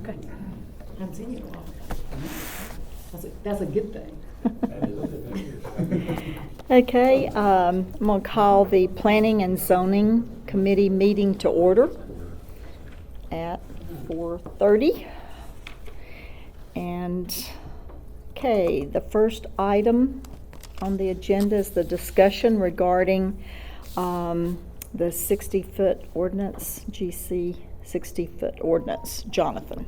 Okay. I haven't seen you in a while. That's a good thing. Okay, I'm going to call the Planning and Zoning Committee meeting to order at 4:30. And, okay, the first item on the agenda is the discussion regarding the 60-foot ordinance, GC 60-foot ordinance. Jonathan.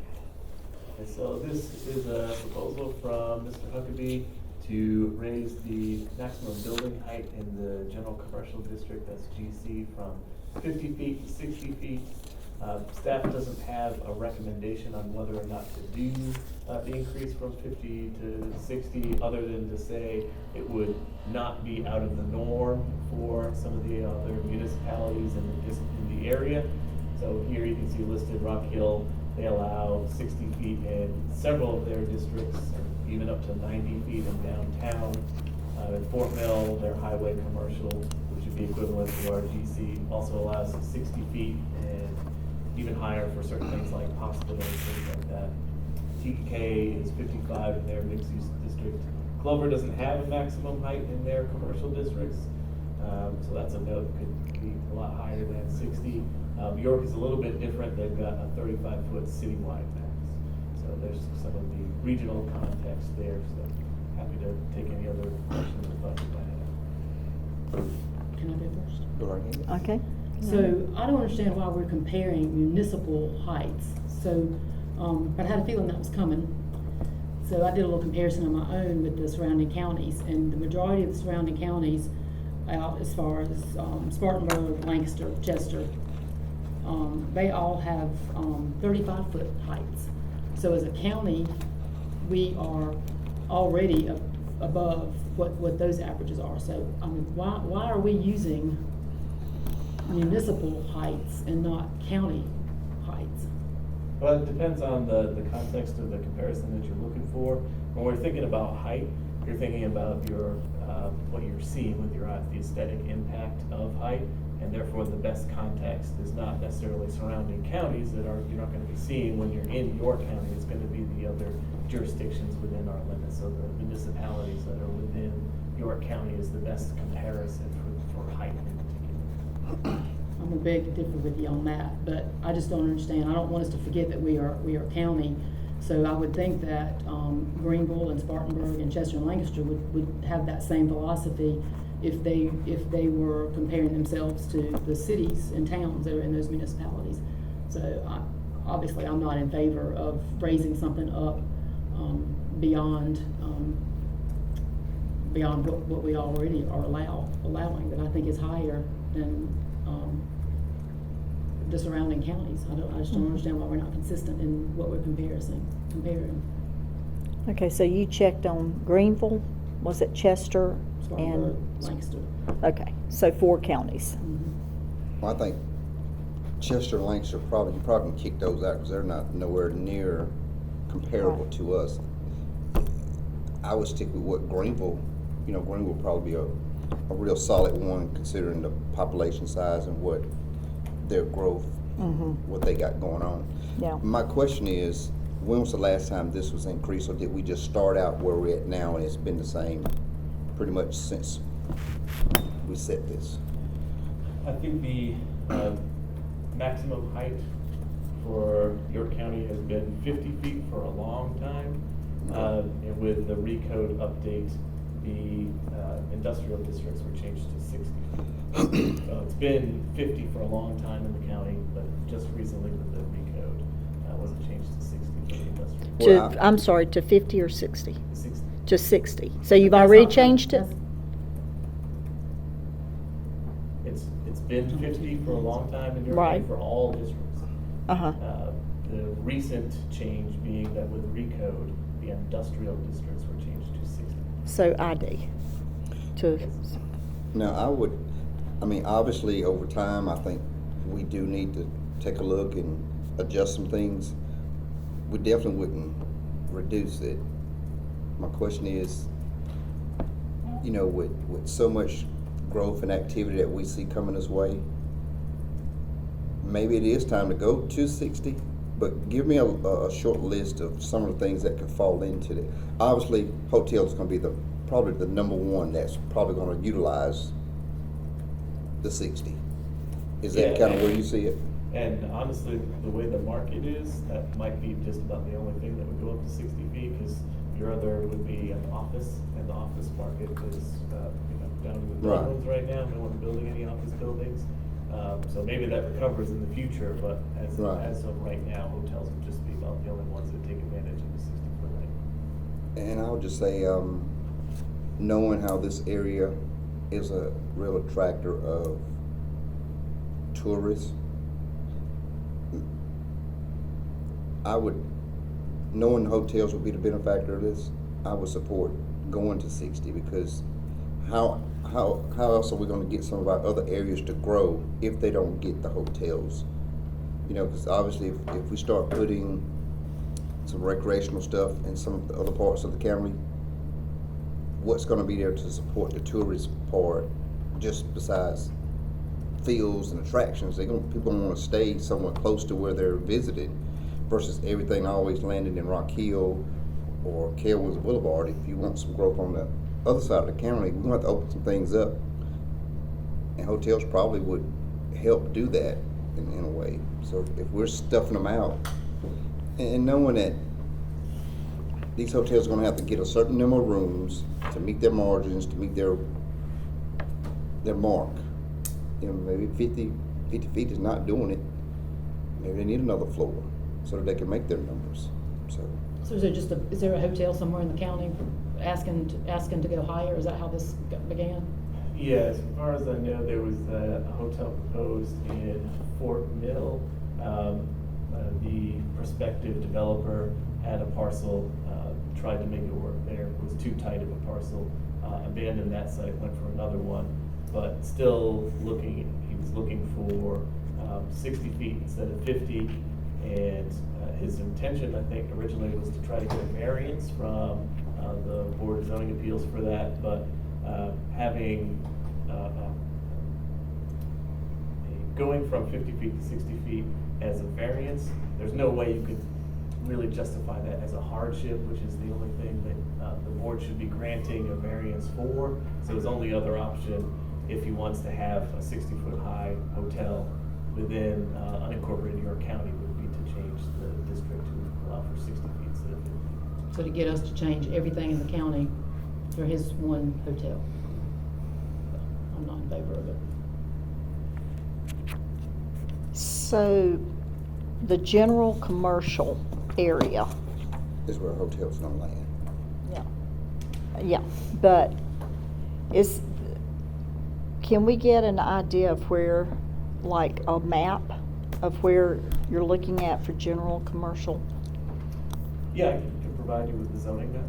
Okay, so this is a proposal from Mr. Huckabee to raise the maximum building height in the general commercial district, that's GC, from 50 feet to 60 feet. Staff doesn't have a recommendation on whether or not to do the increase from 50 to 60, other than to say it would not be out of the norm for some of the other municipalities in the area. So here you can see listed Rock Hill. They allow 60 feet in several of their districts, even up to 90 feet in downtown. In Fort Mill, their highway commercial, which would be equivalent to our GC, also allows 60 feet and even higher for certain things like hospitals, things like that. TK is 55 in their mixed-use district. Clover doesn't have a maximum height in their commercial districts, so that's a note, could be a lot higher than 60. York is a little bit different. They've got a 35-foot citywide max. So there's some of the regional context there. So happy to take any other questions or thoughts you might have. Can I go first? Go right ahead. Okay. So I don't understand why we're comparing municipal heights. So, but I had a feeling that was coming. So I did a little comparison on my own with the surrounding counties, and the majority of the surrounding counties, as far as Spartanburg, Lancaster, Chester, they all have 35-foot heights. So as a county, we are already above what those averages are. So I mean, why are we using municipal heights and not county heights? Well, it depends on the context of the comparison that you're looking for. When we're thinking about height, you're thinking about your what you're seeing with your eyes, the aesthetic impact of height, and therefore the best context is not necessarily surrounding counties that you're not going to be seeing when you're in your county. It's going to be the other jurisdictions within our limits. So the municipalities that are within York County is the best comparison for height in particular. I'm a beg to differ with you on that, but I just don't understand. I don't want us to forget that we are county. So I would think that Greenville and Spartanburg and Chester and Lancaster would have that same philosophy if they were comparing themselves to the cities and towns that are in those municipalities. So obviously I'm not in favor of raising something up beyond what we already are allowing, that I think is higher than the surrounding counties. I just don't understand why we're not consistent in what we're comparing. Okay, so you checked on Greenville, was it Chester? Spartanburg, Lancaster. Okay, so 4 counties. Mm-hmm. Well, I think Chester and Lancaster you probably can kick those out because they're not nowhere near comparable Right. to us. I would stick with what Greenville, Greenville would probably be a real solid one considering the population size and what their growth, what they got going on. Yeah. My question is, when was the last time this was increased, or did we just start out where we're at now and it's been the same pretty much since we set this? I think the maximum height for York County has been 50 feet for a long time. And with the recode update, the industrial districts were changed to 60 feet. So it's been 50 for a long time in the county, but just recently with the recode, wasn't changed to 60 for the industrial. Well, I'm sorry, to 50 or 60? 60. To 60. So you've That's already not- changed it? It's been 50 for a long time in York Right. County for all districts. Uh-huh. The recent change being that with recode, the industrial districts were changed to 60. So ID. Now, obviously over time, I think we do need to take a look and adjust some things. We definitely wouldn't reduce it. My question is, with so much growth and activity that we see coming this way, maybe it is time to go to 60, But give me a short list of some of the things that could fall into it. Obviously, hotel is gonna be probably the number one that's probably gonna utilize the 60. Is that Yeah. kind of where you see it? And honestly, the way the market is, that might be just about the only thing that would go up to 60 feet, because your other would be an office, and the office market is, down in the Right. doldrums right now, no one's building any office buildings. So maybe that recovers in the future, but Right. as of right now, hotels would just be about the only ones that take advantage of the 60-foot height. And I would just say, knowing how this area is a real attractor of tourists, I would, knowing hotels would be the benefactor of this, I would support going to 60, because how else are we gonna get some of our other areas to grow if they don't get the hotels? You know, because obviously if we start putting some recreational stuff in some of the other parts of the county, what's gonna be there to support the tourist part, just besides fields and attractions? People wanna stay somewhat close to where they're visiting, versus everything always landing in Rock Hill or Kelwoods Boulevard. If you want some growth on the other side of the county, we're gonna have to open some things up. And hotels probably would help do that in a way. So if we're stuffing them out, and knowing that these hotels are gonna have to get a certain number of rooms to meet their margins, to meet their mark. You know, maybe 50 feet is not doing it. Maybe they need another floor so that they can make their numbers, so. So is there a hotel somewhere in the county asking to go higher? Is that how this began? Yeah, as far as I know, there was a hotel proposed in Fort Mill. The prospective developer had a parcel, tried to make it work there, it was too tight of a parcel, abandoned that site, went for another one, but still he was looking for 60 feet instead of 50, and his intention, I think, originally was to try to get a variance from the Board of Zoning Appeals for that, but having going from 50 feet to 60 feet as a variance, there's no way you could really justify that as a hardship, which is the only thing that the board should be granting a variance for. So his only other option, if he wants to have a 60-foot high hotel within unincorporated New York County, would be to change the district to allow for 60 feet instead of 50. So to get us to change everything in the county for his one hotel. I'm not in favor of it. So, the general commercial area, Is where hotels gonna land. yeah, but can we get an idea of where, like a map of where you're looking at for general commercial? Yeah, I can provide you with the zoning map.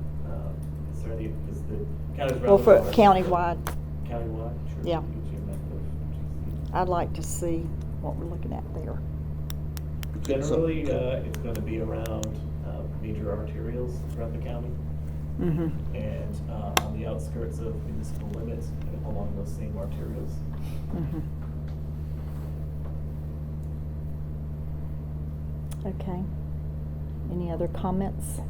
Is there any, because the county's rather Well, for large. countywide, Countywide, sure. Yeah. Get you a map of GC. I'd like to see what we're looking at there. Generally, it's gonna be around major arterials throughout the county, Mm-hmm. and on the outskirts of municipal limits along those same arterials. Mm-hmm. Okay. Any other comments?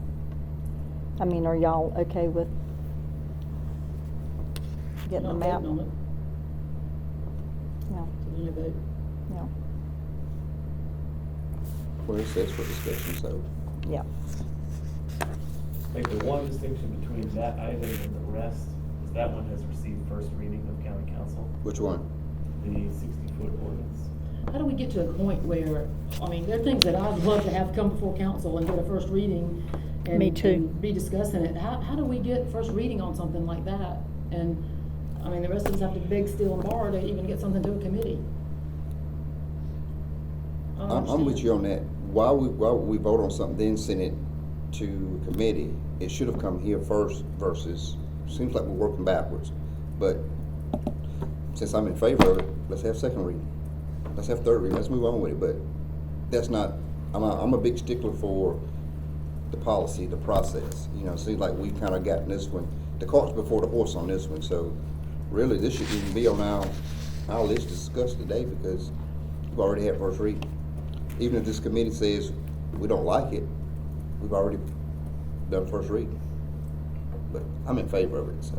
I mean, are y'all okay with getting the Not map? voting on it, Yeah, so you vote. yeah, Well, it says for discussion, so. yeah. I think the one distinction between that item and the rest is that one has received first reading of county council, Which one? the 60-foot ordinance. How do we get to a point where, I mean, there are things that I'd love to have come before council and get a first reading and Me too. and be discussing it. How do we get first reading on something like that? And, I mean, the rest of us have to beg, steal, and borrow to even get something to a committee. I don't I'm with understand. you on that. Why we vote on something, then send it to committee, it should have come here first versus, seems like we're working backwards. But since I'm in favor of it, let's have second reading. Let's have third reading, let's move on with it, but that's not, I'm a big stickler for the policy, the process. You know, it seems like we've kind of gotten this one, the cart's before the horse on this one, so really this shouldn't even be on our list to discuss today because we've already had first reading. Even if this committee says we don't like it, we've already done first reading. But I'm in favor of it, so.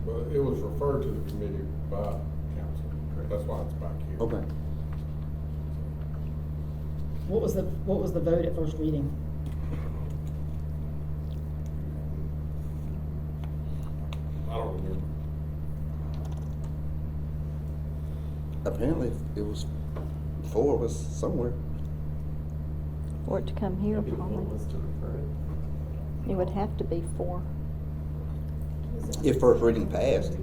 Well, it was referred to the committee by council. That's why it's back here. Okay. What was the vote at first reading? I don't remember. Apparently, it was 4 of us somewhere. For it to come here, Maybe the vote probably. was to refer it. It would have to be 4. If first reading passed. It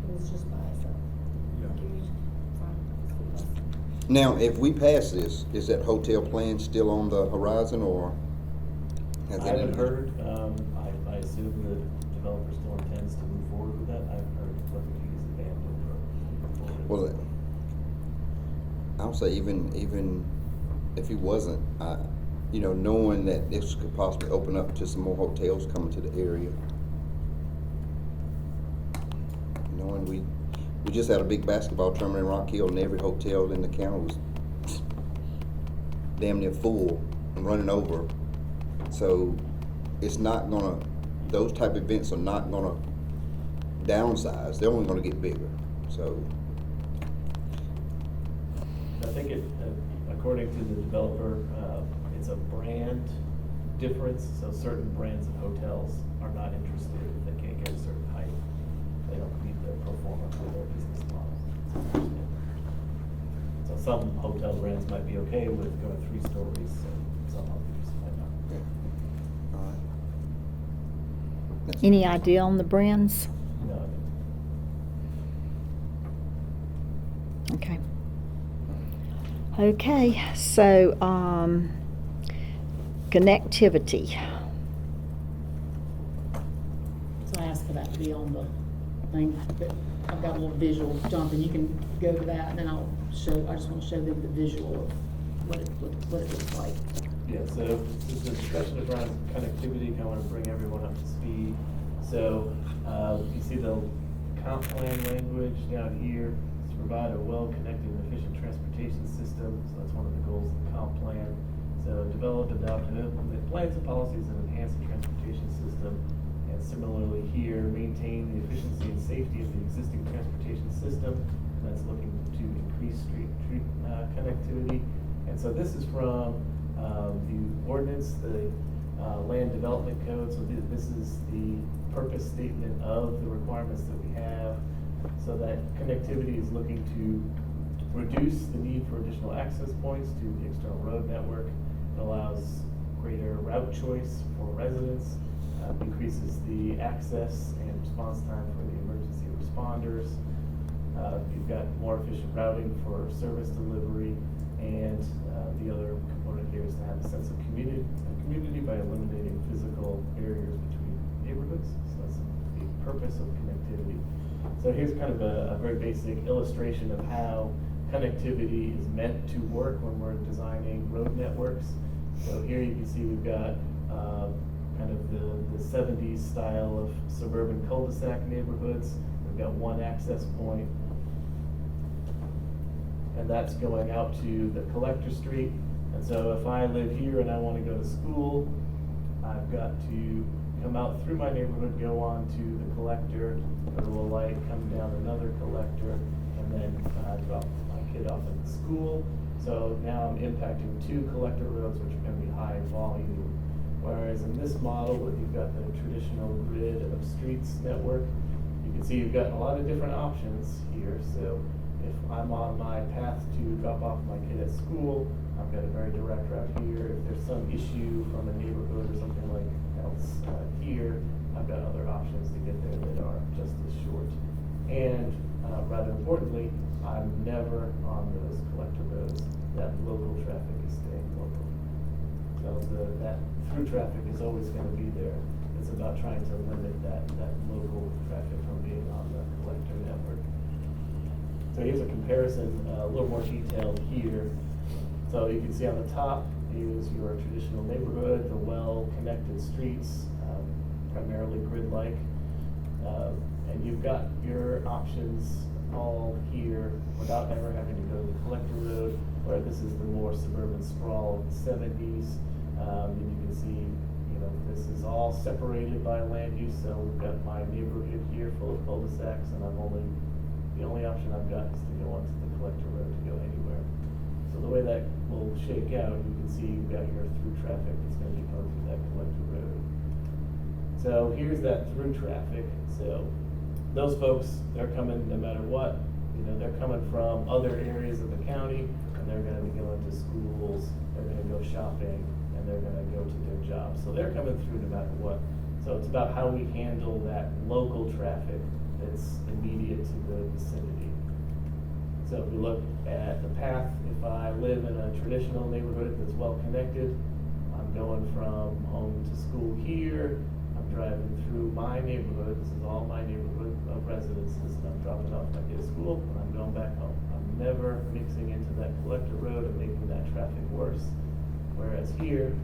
was just by itself. Now, if we pass this, is that hotel plan still on the horizon, or? has I that haven't been- heard, I assume the developer still intends to move forward with that. I haven't heard whether he's abandoned or. Well, I'll say even if he wasn't, you know, knowing that this could possibly open up to some more hotels coming to the area. Knowing we just had a big basketball tournament in Rock Hill, and every hotel in the county was damn near full and running over. So it's not gonna, those type of events are not gonna downsize, they're only gonna get bigger, so. I think it, according to the developer, it's a brand difference, so certain brands of hotels are not interested if they can't get a certain height. They don't meet the pro forma for their business model. So some hotel brands might be okay with going 3 stories, and some others might not. Yeah. All right. That's- Any idea on the brands? No, Okay. Okay, so, connectivity. So I asked for that to be on the thing, but I've got a little visual, Jonathan, you can go to that, and then I just wanna show them the visual of what it looks like. Yeah, so this is a discussion around connectivity, kind of want to bring everyone up to speed. So, you see the comp plan language down here, to provide a well-connected and efficient transportation system, so that's one of the goals of the comp plan. So develop, adopt, and implement plans and policies that enhance the transportation system. And similarly here, maintain the efficiency and safety of the existing transportation system, and that's looking to increase street connectivity. And so this is from the ordinance, the land development code. So this is the purpose statement of the requirements that we have. So that connectivity is looking to reduce the need for additional access points to the external road network. It allows greater route choice for residents, increases the access and response time for the emergency responders. You've got more efficient routing for service delivery, and the other component here is to have a sense of community by eliminating physical barriers between neighborhoods. So that's the purpose of connectivity. So here's kind of a very basic illustration of how connectivity is meant to work when we're designing road networks. So here you can see we've got kind of the 70s style of suburban cul-de-sac neighborhoods. We've got one access point, and that's going out to the collector street. And so if I live here and I want to go to school, I've got to come out through my neighborhood, go on to the collector, go to a light, come down another collector, and then drop my kid off at the school. So now I'm impacting 2 collector roads, which are going to be high volume. Whereas in this model, where you've got the traditional grid of streets network, you can see you've got a lot of different options here. So if I'm on my path to drop off my kid at school, I've got a very direct route here. If there's some issue from a neighborhood or something like else here, I've got other options to get there that are just as short. And rather importantly, I'm never on those collector roads. That local traffic is staying local. So that through traffic is always going to be there. It's about trying to limit that local traffic from being on the collector network. So here's a comparison, a little more detailed here. So you can see on the top is your traditional neighborhood, the well-connected streets, primarily grid-like. And you've got your options all here without ever having to go to the collector road. where this is the more suburban sprawl of the 70s. And you can see, you know, this is all separated by land use, so we've got my neighborhood here full of cul-de-sacs, and the only option I've got is to go onto the collector road to go anywhere. So the way that will shake out, you can see you've got your through traffic that's gonna be going through that collector road. So here's that through traffic. So those folks, they're coming no matter what. You know, they're coming from other areas of the county, and they're gonna be going to schools, they're gonna go shopping, and they're gonna go to their jobs. So they're coming through no matter what. So it's about how we handle that local traffic that's immediate to the vicinity. So if we look at the path, if I live in a traditional neighborhood that's well connected, I'm going from home to school here, I'm driving through my neighborhood, this is all my neighborhood of residences, and I'm dropping off my kid at school, and I'm going back home. I'm never mixing into that collector road and making that traffic worse. Whereas here,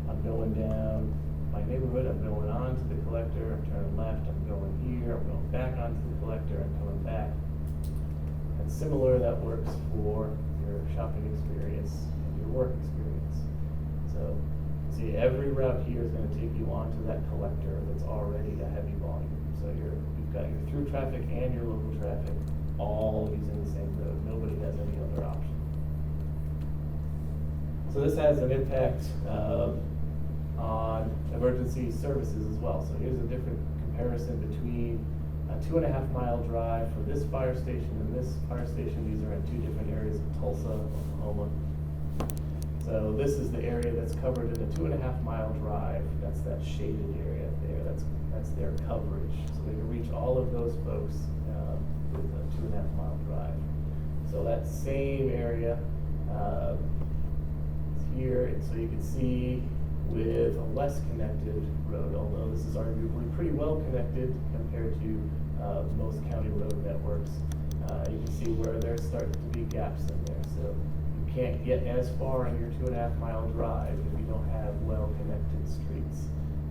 I'm going down my neighborhood, I'm going on to the collector, I'm turning left, I'm going here, I'm going back onto the collector, I'm coming back. And similar, that works for your shopping experience and your work experience. So, see, every route here is gonna take you onto that collector that's already a heavy volume. So you've got your through traffic and your local traffic all using the same road. Nobody has any other option. So this has an impact on emergency services as well. So here's a different comparison between a 2.5 mile drive for this fire station and this fire station. These are in two different areas of Tulsa, Oklahoma. So this is the area that's covered in a 2.5 mile drive. That's that shaded area there. That's their coverage. So they can reach all of those folks with a 2.5 mile drive. So that same area is here, and so you can see with a less connected road, although this is arguably pretty well connected compared to most county road networks, you can see where there's starting to be gaps in there. So you can't get as far on your 2.5 mile drive if you don't have well connected streets.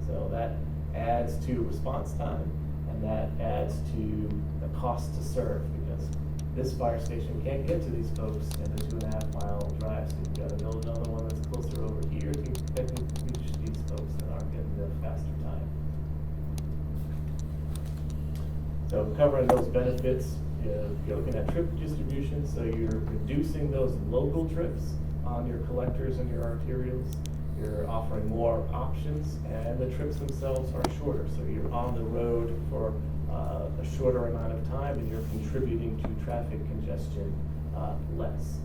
So that adds to response time, and that adds to the cost to serve, because this fire station can't get to these folks in a 2.5 mile drive, so you've got to build another one that's closer over here to reach these folks that aren't getting the faster time. So covering those benefits, you're looking at trip distribution, so you're reducing those local trips on your collectors and your arterials. You're offering more options, and the trips themselves are shorter, so you're on the road for a shorter amount of time, and you're contributing to traffic congestion less.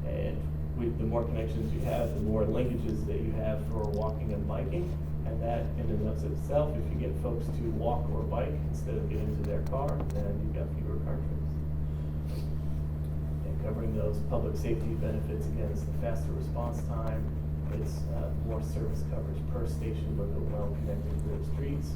And the more connections you have, the more linkages that you have for walking and biking, and that in and of itself, if you get folks to walk or bike instead of get into their car, then you've got fewer car trips. And covering those public safety benefits, again, it's the faster response time, it's more service coverage per station with a well-connected grid of streets.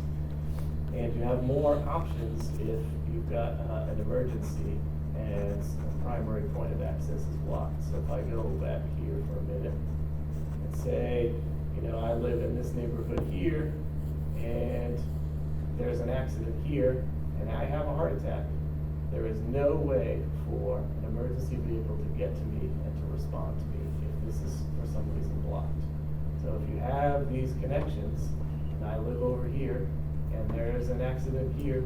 And you have more options if you've got an emergency and the primary point of access is blocked. So if I go back here for a minute and say, you know, I live in this neighborhood here, and there's an accident here, and I have a heart attack, there is no way for an emergency vehicle to get to me and to respond to me if this is for some reason blocked. So if you have these connections, and I live over here, and there's an accident here,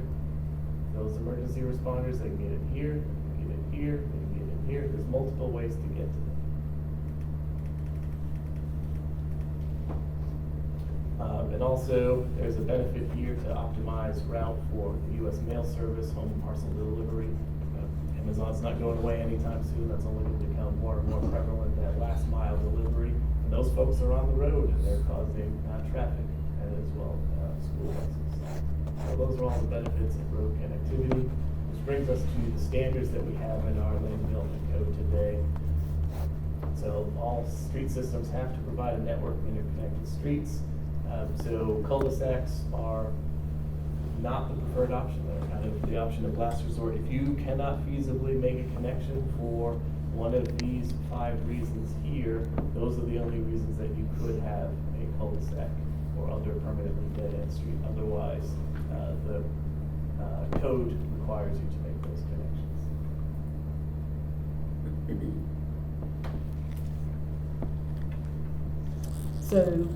those emergency responders, they can get in here, they can get in here, they can get in here. There's multiple ways to get to them. And also, there's a benefit here to optimize route for the U.S. mail service, home parcel delivery. Amazon's not going away anytime soon. That's only going to become more and more prevalent, that last mile delivery. And those folks are on the road, and they're causing traffic as well, school buses. So those are all the benefits of road connectivity, which brings us to the standards that we have in our land development code today. So all street systems have to provide a network of interconnected streets. So cul-de-sacs are not the preferred option. They're kind of the option of last resort. If you cannot feasibly make a connection for one of these 5 reasons here, those are the only reasons that you could have a cul-de-sac or other permanently dead-end street. Otherwise, the code requires you to make those connections. So,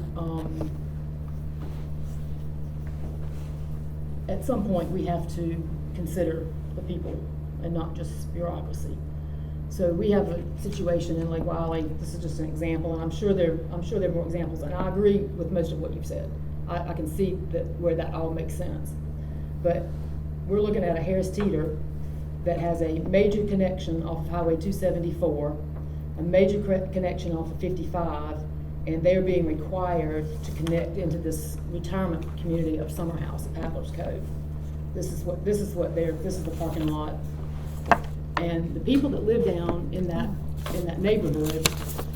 at some point, we have to consider the people and not just bureaucracy. So we have a situation in Lake Wiley, this is just an example, and I'm sure there are more examples, and I agree with most of what you've said. I can see that where that all makes sense. But we're looking at a Harris Teeter that has a major connection off of Highway 274, a major connection off of 55, and they're being required to connect into this retirement community of Summer House at Paddler's Cove. This is the parking lot. And the people that live down in that neighborhood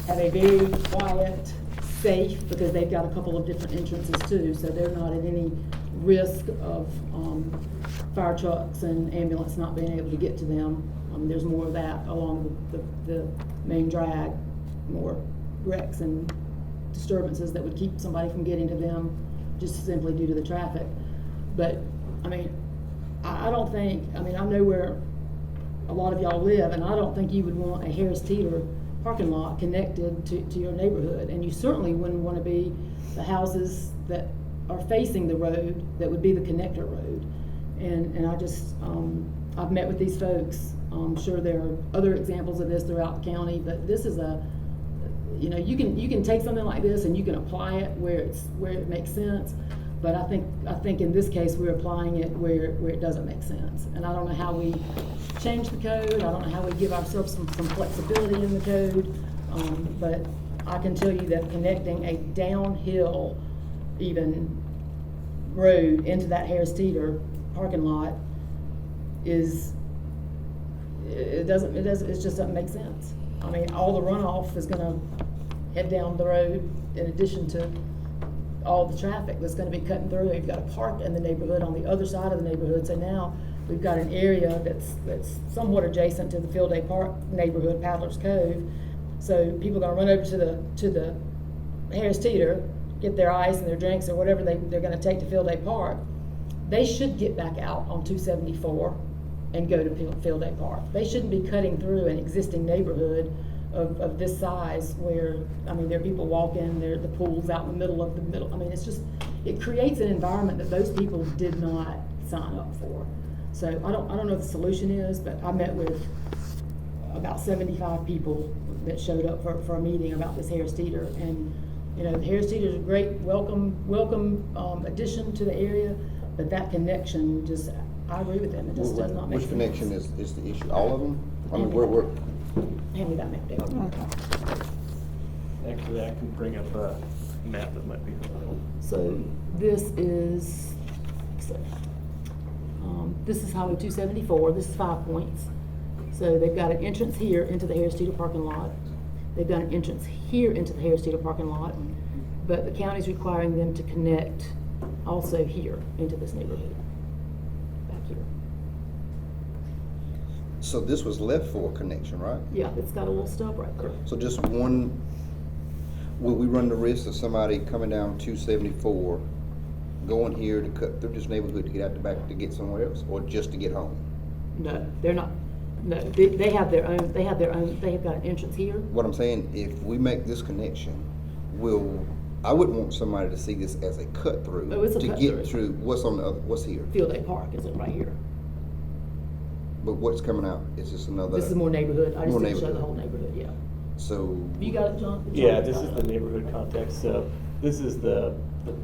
have a very quiet, safe, because they've got a couple of different entrances too, so they're not at any risk of fire trucks and ambulance not being able to get to them. There's more of that along the main drag, more wrecks and disturbances that would keep somebody from getting to them just simply due to the traffic. But, I mean, I don't think, I know where a lot of y'all live, and I don't think you would want a Harris Teeter parking lot connected to your neighborhood. And you certainly wouldn't want to be the houses that are facing the road that would be the connector road. And I just, I've met with these folks. I'm sure there are other examples of this throughout the county, but this is you can take something like this and you can apply it where it makes sense. But I think in this case we're applying it where it doesn't make sense. And I don't know how we change the code. I don't know how we give ourselves some flexibility in the code. But I can tell you that connecting a downhill even road into that Harris Teeter parking lot it just doesn't make sense. I mean, all the runoff is gonna head down the road in addition to all the traffic that's gonna be cutting through. You've got a park in the neighborhood on the other side of the neighborhood, so now we've got an area that's somewhat adjacent to the Field Day Park neighborhood, Paddler's Cove. So people are gonna run over to the Harris Teeter, get their ice and their drinks or whatever they're gonna take to Field Day Park. They should get back out on 274 and go to Field Day Park. They shouldn't be cutting through an existing neighborhood of this size where, there are people walking, the pool's out in the middle of the middle. It creates an environment that those people did not sign up for. So I don't know what the solution is, but I met with about 75 people that showed up for a meeting about this Harris Teeter. And, the Harris Teeter is a great welcome addition to the area, but that connection just, I agree with them, it just does not make sense. Which connection is the issue? All of them? We're Hand me that map, Dale. Actually, I can bring up a map that might be helpful. So this is Highway 274, this is 5 Points. So they've got an entrance here into the Harris Teeter parking lot. They've got an entrance here into the Harris Teeter parking lot, but the county's requiring them to connect also here into this neighborhood, back here. So this was left for a connection, right? Yeah, it's got a little stub right there. So just one, will we run the risk of somebody coming down 274, going here to cut through this neighborhood to get out the back to get somewhere else, or just to get home? No, they're not. No, they have their own. They have got an entrance here. What I'm saying, if we make this connection, I wouldn't want somebody to see this as a cut through. Oh, it's a to cut get through. through. What's here? Field Day Park is it right here? But what's coming out? Is this another? This is more neighborhood. I just More didn't show the neighborhood. whole neighborhood. Yeah. So. You got it, John? Yeah, this is the neighborhood context. So this is the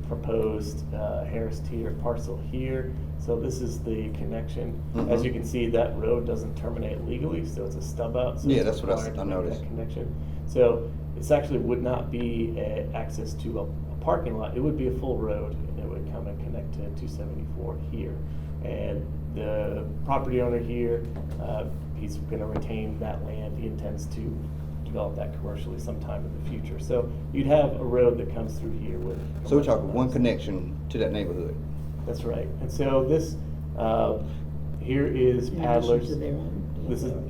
proposed Harris Teeter parcel here. So this is the connection. As Mhm. you can see, that road doesn't terminate legally, so it's a stub out. So Yeah, it's that's what I required to make noticed. that connection. So this actually would not be access to a parking lot. It would be a full road, and it would come and connect to 274 here. And the property owner here, he's going to retain that land. He intends to develop that commercially sometime in the future. So you'd have a road that comes through here with. So we're talking one commercial connection to that neighborhood. That's right. And so this, here is In addition Paddlers. to their own.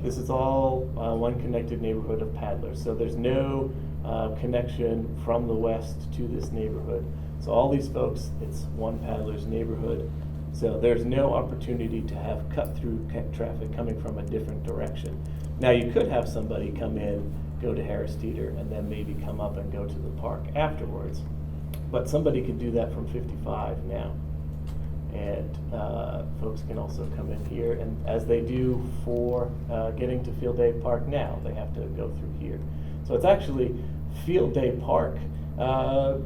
This is all one connected neighborhood of Paddlers. So there's no connection from the west to this neighborhood. So all these folks, it's one Paddlers neighborhood. So there's no opportunity to have cut through traffic coming from a different direction. Now you could have somebody come in go to Harris Teeter, and then maybe come up and go to the park afterwards. But somebody could do that from 55 now. And folks can also come in here, and as they do for getting to Field Day Park now, they have to go through here. So it's actually, Field Day Park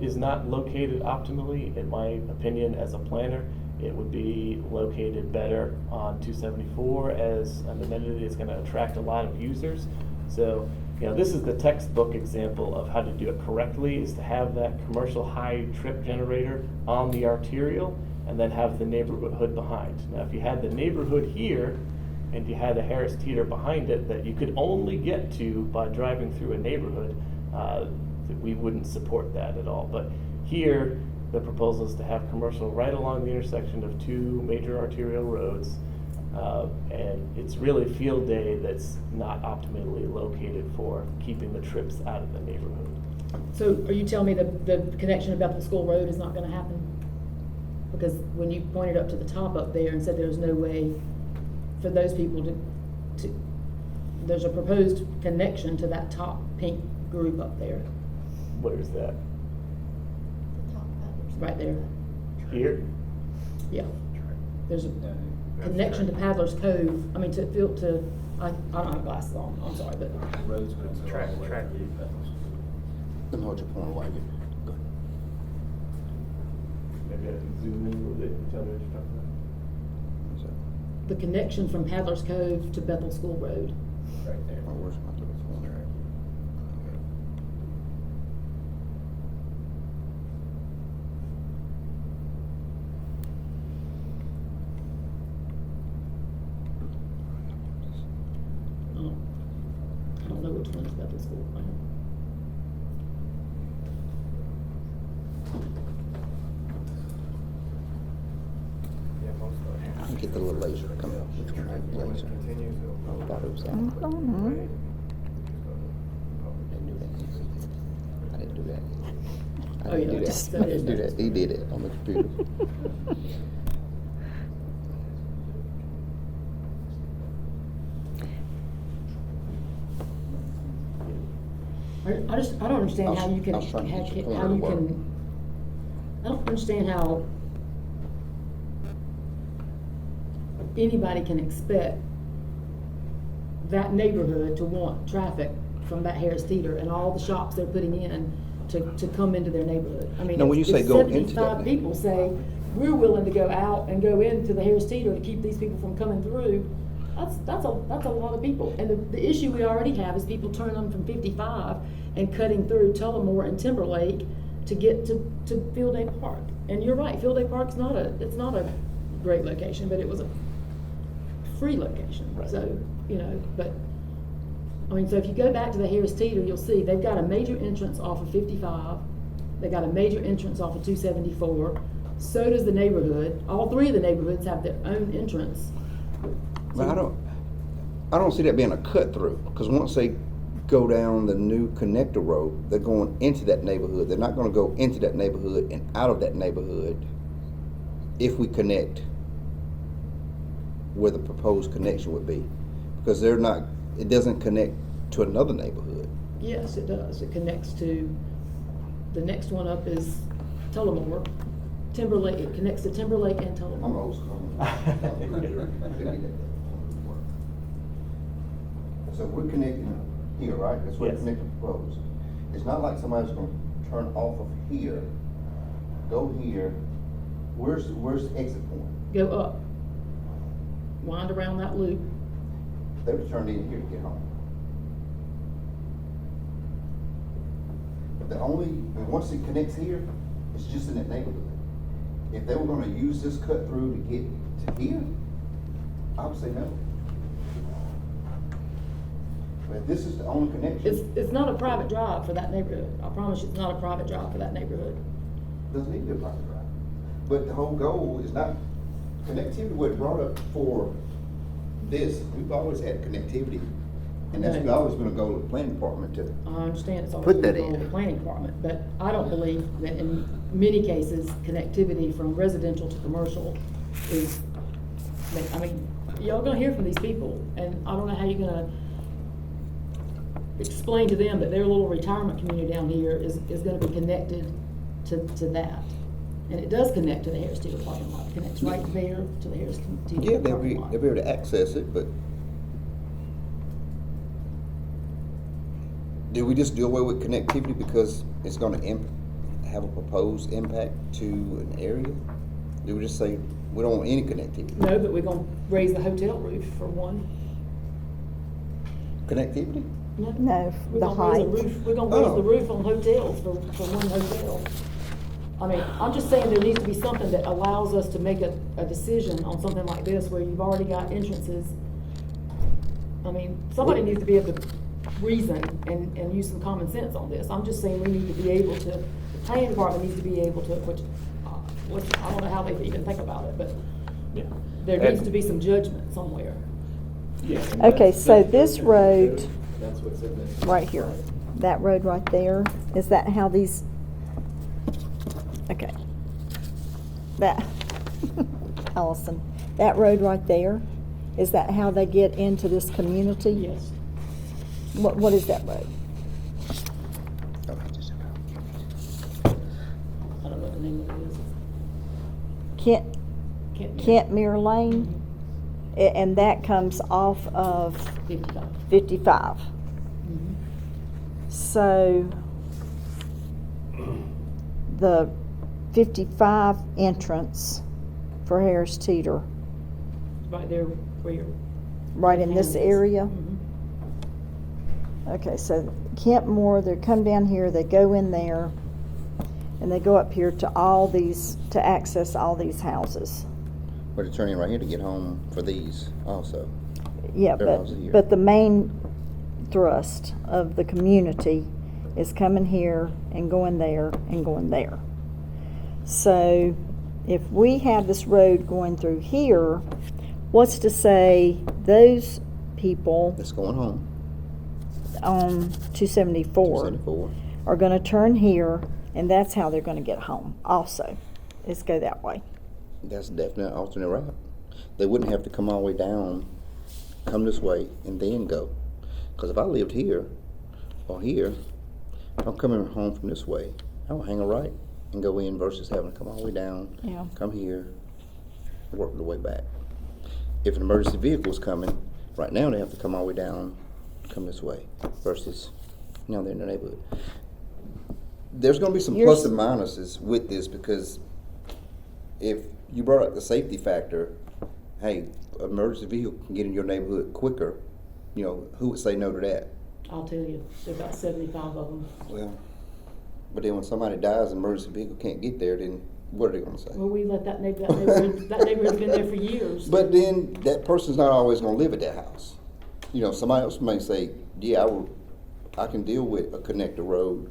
is not located optimally, in my opinion, as a planner. It would be located better on 274 as an amenity that's going to attract a lot of users. So, this is the textbook example of how to do it correctly, is to have that commercial high trip generator on the arterial and then have the neighborhood behind. Now, if you had the neighborhood here and you had a Harris Teeter behind it that you could only get to by driving through a neighborhood, we wouldn't support that at all. But here, the proposal is to have commercial right along the intersection of two major arterial roads. And it's really Field Day that's not optimally located for keeping the trips out of the neighborhood. So are you telling me the connection to Bethel School Road is not gonna happen? Because when you pointed up to the top up there and said there's no way for those people to there's a proposed connection to that top pink group up there, Where is that? The top others. right there. Here? Yeah. There's a connection to Paddler's Cove, I mean, I don't have glasses on, I'm sorry, but Roads gonna go all the way Track. through Bethel. Let me hold your point while I get, go ahead. Maybe I can zoom in a little bit and tell me what you're talking about. What's that? the connection from Paddler's Cove to Bethel School Road. Right there. Oh, where's my little phone? I don't know which one is Bethel School. Yeah, most of it. I'll get the little laser, come out, which one, the laser? Continue to. I thought it was that. Mhm. I didn't do that. I Oh, didn't yeah, do just- that. I didn't do that. He did it on the computer. I don't understand how you can, I was trying to get your point how of you work. can, I don't understand how anybody can expect that neighborhood to want traffic from that Harris Teeter and all the shops they're putting in to come into their neighborhood. I mean, Now, when you if say go into that 75 people say, we're willing to go out and go into the Harris Teeter to keep these people from coming through, that's a lot of people. And the issue we already have is people turning on from 55 and cutting through Tullamore and Timberlake to get to Field Day Park. And you're right, Field Day Park's not a great location, but it was a free location. Right. So, but, I mean, so if you go back to the Harris Teeter, you'll see they've got a major entrance off of 55. They got a major entrance off of 274. So does the neighborhood. All three of the neighborhoods have their own entrance. But I don't see that being a cut through, because once they go down the new connector road, they're going into that neighborhood. They're not gonna go into that neighborhood and out of that neighborhood if we connect where the proposed connection would be. Because it doesn't connect to another neighborhood. Yes, it does. It connects to, the next one up is Tullamore. Timberlake, it connects to Timberlake and Tullamore. old school. So we're connecting here, right? That's where the Yes. connection proposed. It's not like somebody's gonna turn off of here, go here. Where's the exit point? Go up. Wind around that loop. They would have turned in here to get home. And once it connects here, it's just in that neighborhood. If they were gonna use this cut through to get to here, I would say no. But this is the only connection. It's not a private drive for that neighborhood. I promise you, it's not a private drive for that neighborhood. Doesn't need to be a private drive. But the whole goal is not, connectivity was brought up for this. We've always had connectivity. And that's Okay. always been a goal of the planning department to, I understand it's always Put been that the goal of in. the planning department, but I don't believe that in many cases, connectivity from residential to commercial is, I mean, y'all gonna hear from these people, and I don't know how you're gonna, explain to them that their little retirement community down here is gonna be connected to that. And it does connect to the Harris Teeter parking lot, it connects right there to the Harris Teeter Yeah, they'll be, parking lot. they'll be able to access it, but do we just do away with connectivity because it's gonna have a proposed impact to an area? Do we just say, we don't want any connectivity? No, but we're gonna raise the hotel roof for one. Connectivity? No, We're the gonna raise height. roof, we're gonna raise Oh. the roof on hotels for one hotel. I mean, I'm just saying there needs to be something that allows us to make a decision on something like this where you've already got entrances. I mean, somebody needs to be able to reason and use some common sense on this. I'm just saying we need to be able to, the planning department needs to be able to, which I don't know how they even think about it, but Yeah. there And- needs to be some judgment somewhere. Yeah. and Okay, that's- so that's- this road That's what's in this. right here, that road right there, is that how these, okay. That, Allison, that road right there, is that how they get into this community? Yes. What is that road? I don't know what the name of it is. Kent, Can't. Kentmere Lane? And that comes off of 55. 55. Mhm. So the 55 entrance for Harris Teeter, Right there where you're. right in this area? Mhm. Okay, so Kentmore, they come down here, they go in there, and they go up here to all these, to access all these houses. But it's turning right here to get home for these also. Yeah, Their but, houses here. but the main thrust of the community is coming here and going there and going there. So if we have this road going through here, what's to say those people It's going home. on 274 274. are gonna turn here, and that's how they're gonna get home also, is go that way. That's definitely an alternate route. They wouldn't have to come all the way down, come this way, and then go. Because if I lived here or here, if I'm coming home from this way, I would hang a right and go in versus having to come all the way down, Yeah. come here, and work the way back. If an emergency vehicle is coming, right now they have to come all the way down, come this way, versus now they're in the neighborhood. There's gonna be some You're plus s- and minuses with this because if you brought up the safety factor, hey, emergency vehicle can get in your neighborhood quicker, you know, who would say no to that? I'll tell you, there's about 75 of them. Well, but then when somebody dies, an emergency vehicle can't get there, then what are they gonna say? Well, we let that neighborhood, that neighborhood's been there for years. But then that person's not always gonna live at that house. You know, somebody else may say, yeah, I can deal with a connector road,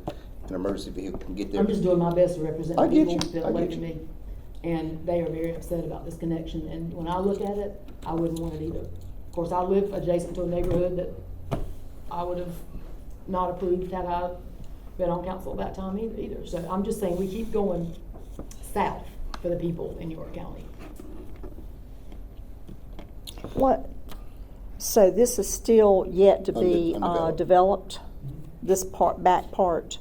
an emergency vehicle can get there. I'm just doing my best to represent I the get people you, that I get elected you. me. And they are very upset about this connection, and when I look at it, I wouldn't want it either. Of course, I live adjacent to a neighborhood that I would have not approved had I been on council at that time either. So I'm just saying, we keep going south for the people in York County. What, so this is still yet to be Undeveloped. developed? This part, back part?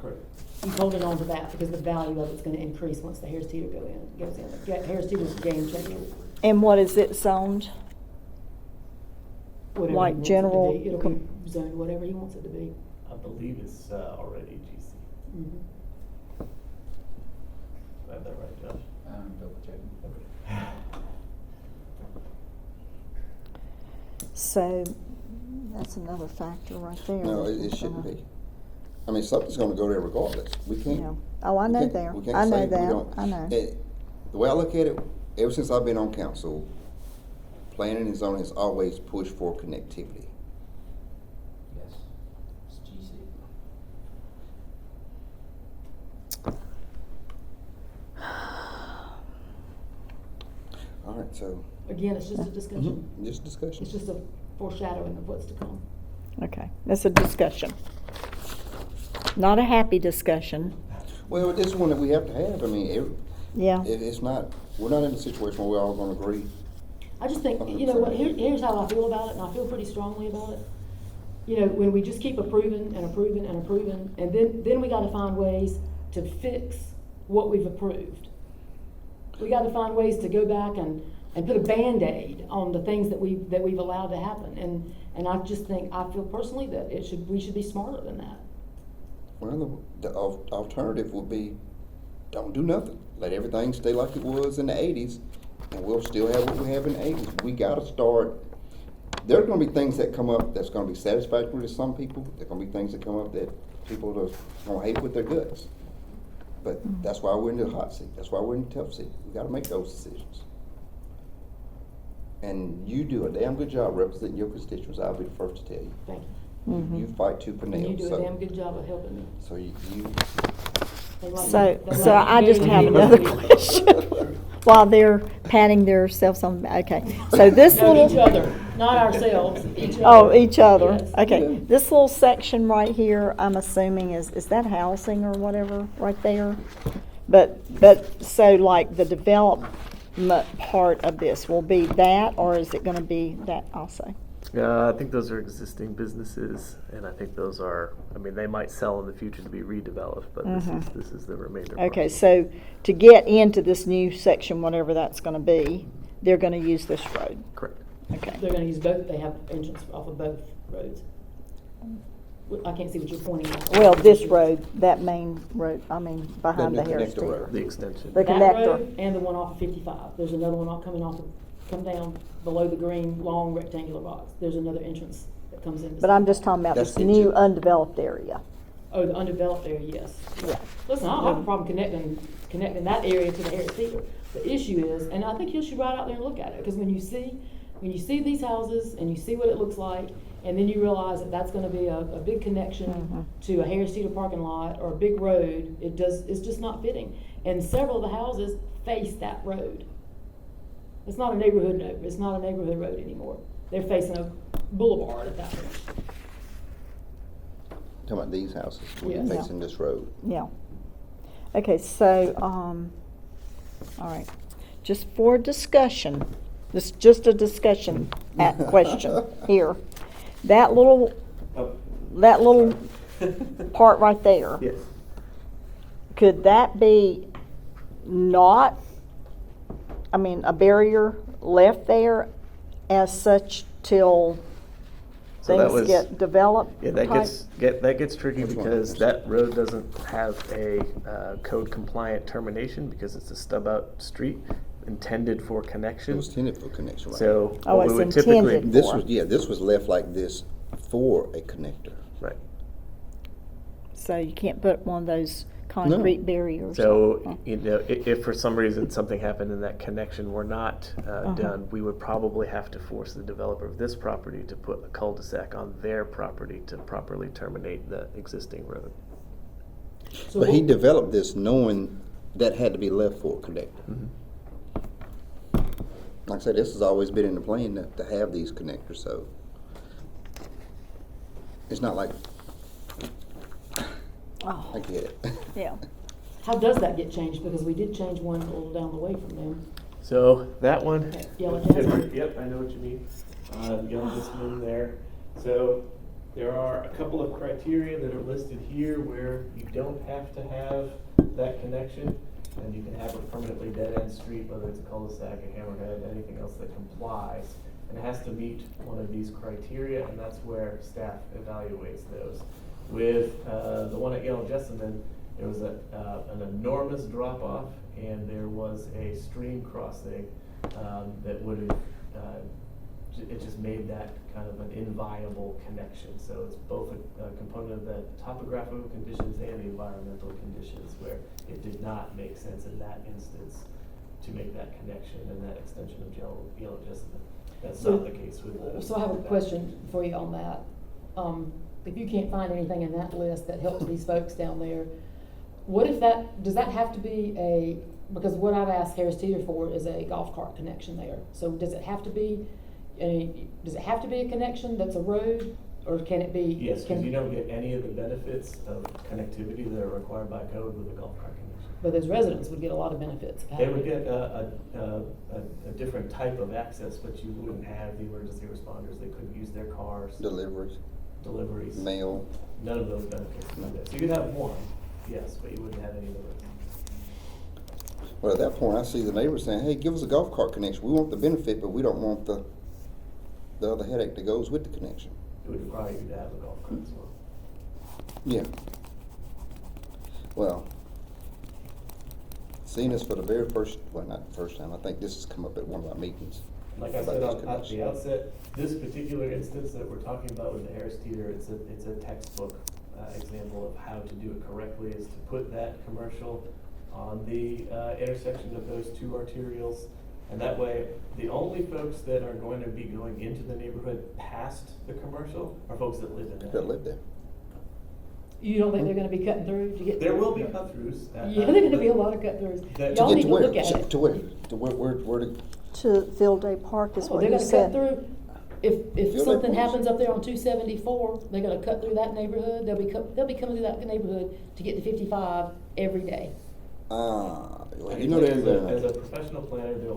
Correct. He's holding on to that because the value of it's gonna increase once the Harris Teeter goes in. Harris Teeter's a game changer. And what is it zoned? Whatever he Like wants it to general be. It'll com- be zoned whatever he wants it to be. I believe it's already GC. Mhm. Do I have that right, Josh? Double checking. Okay. So that's another factor right there. No, it shouldn't be. I mean, something's gonna go there regardless. We can't. Yeah. Oh, I we know can't- there. we can't I know say we that. don't. I know. The way I look at it, ever since I've been on council, planning and zoning has always pushed for connectivity. Yes, it's GC. All right, so. Again, it's just a discussion. Just discussion. It's just a foreshadowing of what's to come. Okay, that's a discussion. Not a happy discussion. Well, this is one that we have to have. I mean, Yeah. it's not, we're not in a situation where we're all gonna agree. I just think, you know what, here's how I feel about it, and I feel pretty strongly about it. you know, when we just keep approving and approving and approving, and then we gotta find ways to fix what we've approved. We gotta find ways to go back and put a Band-Aid on the things that we've allowed to happen. And I just think, I feel personally that we should be smarter than that. Well, the alternative would be, don't do nothing. Let everything stay like it was in the 80s, and we'll still have what we have in the 80s. We gotta start, there are gonna be things that come up that's gonna be satisfactory to some people. There are gonna be things that come up that people are gonna hate with their guts. But that's why we're in the hot seat. That's why we're in the tough seat. We gotta make those decisions. And you do a damn good job representing your constituents, I'll be the first to tell you. Thank you. You fight tooth and nail. And you do so- a damn good job of helping me. So you They like So, me. They so like I me just better have than another anybody. question. While they're patting themselves on, okay, so this No, little. each other, not ourselves, each other. Oh, each other, Yes. okay. This little section right here, I'm assuming is that housing or whatever, right there? But, so like the development part of this will be that, or is it gonna be that also? I think those are existing businesses, and I think those are, I mean, they might sell in the future to be redeveloped, but this is the remainder. Okay, parcel. so to get into this new section, whatever that's gonna be, they're gonna use this road, Correct. okay? They're gonna use both, they have entrance off of both roads. I can't see what you're pointing at. Well, this road, that main road, I mean, behind The the Harris connector Teeter. road. The extension. The That connector. road and the one off of 55. There's another one coming off of, come down below the green, long rectangular box. There's another entrance that comes in. But I'm just talking about That's this it, new too. undeveloped area. Oh, the undeveloped area, yes. Yeah. Listen, I don't have a problem connecting that area to the Harris Theater. The issue is, and I think you should ride out there and look at it, because when you see these houses and you see what it looks like, and then you realize that that's gonna be a big connection to a Harris Theater parking lot or a big road, it's just not fitting. And several of the houses face that road. It's not a neighborhood road anymore. They're facing a boulevard at that point. talking about these houses, when you're Yes. facing this road. Yeah. Okay, so, all right, just for discussion, this is just a discussion question here. That little part right there, Yes. could that be not, I mean, a barrier left there as such till So that things was- get developed? Yeah, that type? gets tricky Which one? because that road doesn't have a code compliant termination because it's a stub out street intended for It connection. was intended for connection, right? So Oh, what it's we would typically, intended. This for. was, this was left like this for a connector. right. So you can't put one of those concrete barriers? So, on. you know, if for some reason something happened and that connection were not done, we would probably have to force the developer of this property to put a cul-de-sac on their property to properly terminate the existing road. So But he what- developed this knowing that had to be left for a connector. Like I said, this has always been in the plan to have these connectors, so it's not like, Oh, I get it. yeah. How does that get changed? Because we did change one a little down the way from them. So that one. Okay, Yellow Jasmine. Yep, I know what you mean. Yellow Jasmine there. So there are a couple of criteria that are listed here where you don't have to have that connection. And you can have a permanently dead-end street, whether it's a cul-de-sac, a hammerhead, anything else that complies. And it has to meet one of these criteria, and that's where staff evaluates those. With the one at Yellow Jessamine, there was an enormous drop-off, and there was a stream crossing that would have, it just made that kind of an inviable connection. So it's both a component of the topographical conditions and the environmental conditions where it did not make sense in that instance to make that connection and that extension of Yellow Jessamine. That's So- not the case with the. So I have a question for you on that. If you can't find anything in that list that helps these folks down there, what if does that have to be because what I've asked Harris Teeter for is a golf cart connection there. So does it have to be a connection that's a road, or can it be? Yes, because you don't get any of the benefits of connectivity that are required by code with a golf cart connection. But those residents would get a lot of benefits. They would get a different type of access, but you wouldn't have the emergency responders. They couldn't use their cars. Deliveries. deliveries. Mail. None of those benefits would be there. So you could have one, yes, but you wouldn't have any of the rest. Well, at that point, I see the neighbors saying, hey, give us a golf cart connection. We want the benefit, but we don't want the other headache that goes with the connection. It would require you to have a golf cart as well. Yeah. Well, seeing this for the very first, well, not the first time, I think this has come up at one of our meetings. Like I about said this at the connection. outset, this particular instance that we're talking about with the Harris Teeter, it's a textbook example of how to do it correctly, is to put that commercial on the intersection of those two arterials. And that way, the only folks that are going to be going into the neighborhood past the commercial are folks that live in that. That live there. You don't think they're gonna be cutting through to get? There will be cut-throughs. Yeah, there're gonna be a lot of cut-throughs. That- Y'all To need get to to where? look at it. To where? To where to, To Field Day Park is Oh, what they're he gonna cut said. through, if Field Day something Parks. happens up there on 274, they're gonna cut through that neighborhood, they'll be coming through that neighborhood to get to 55 every day. well, I you can know tell you there's as a professional planner, there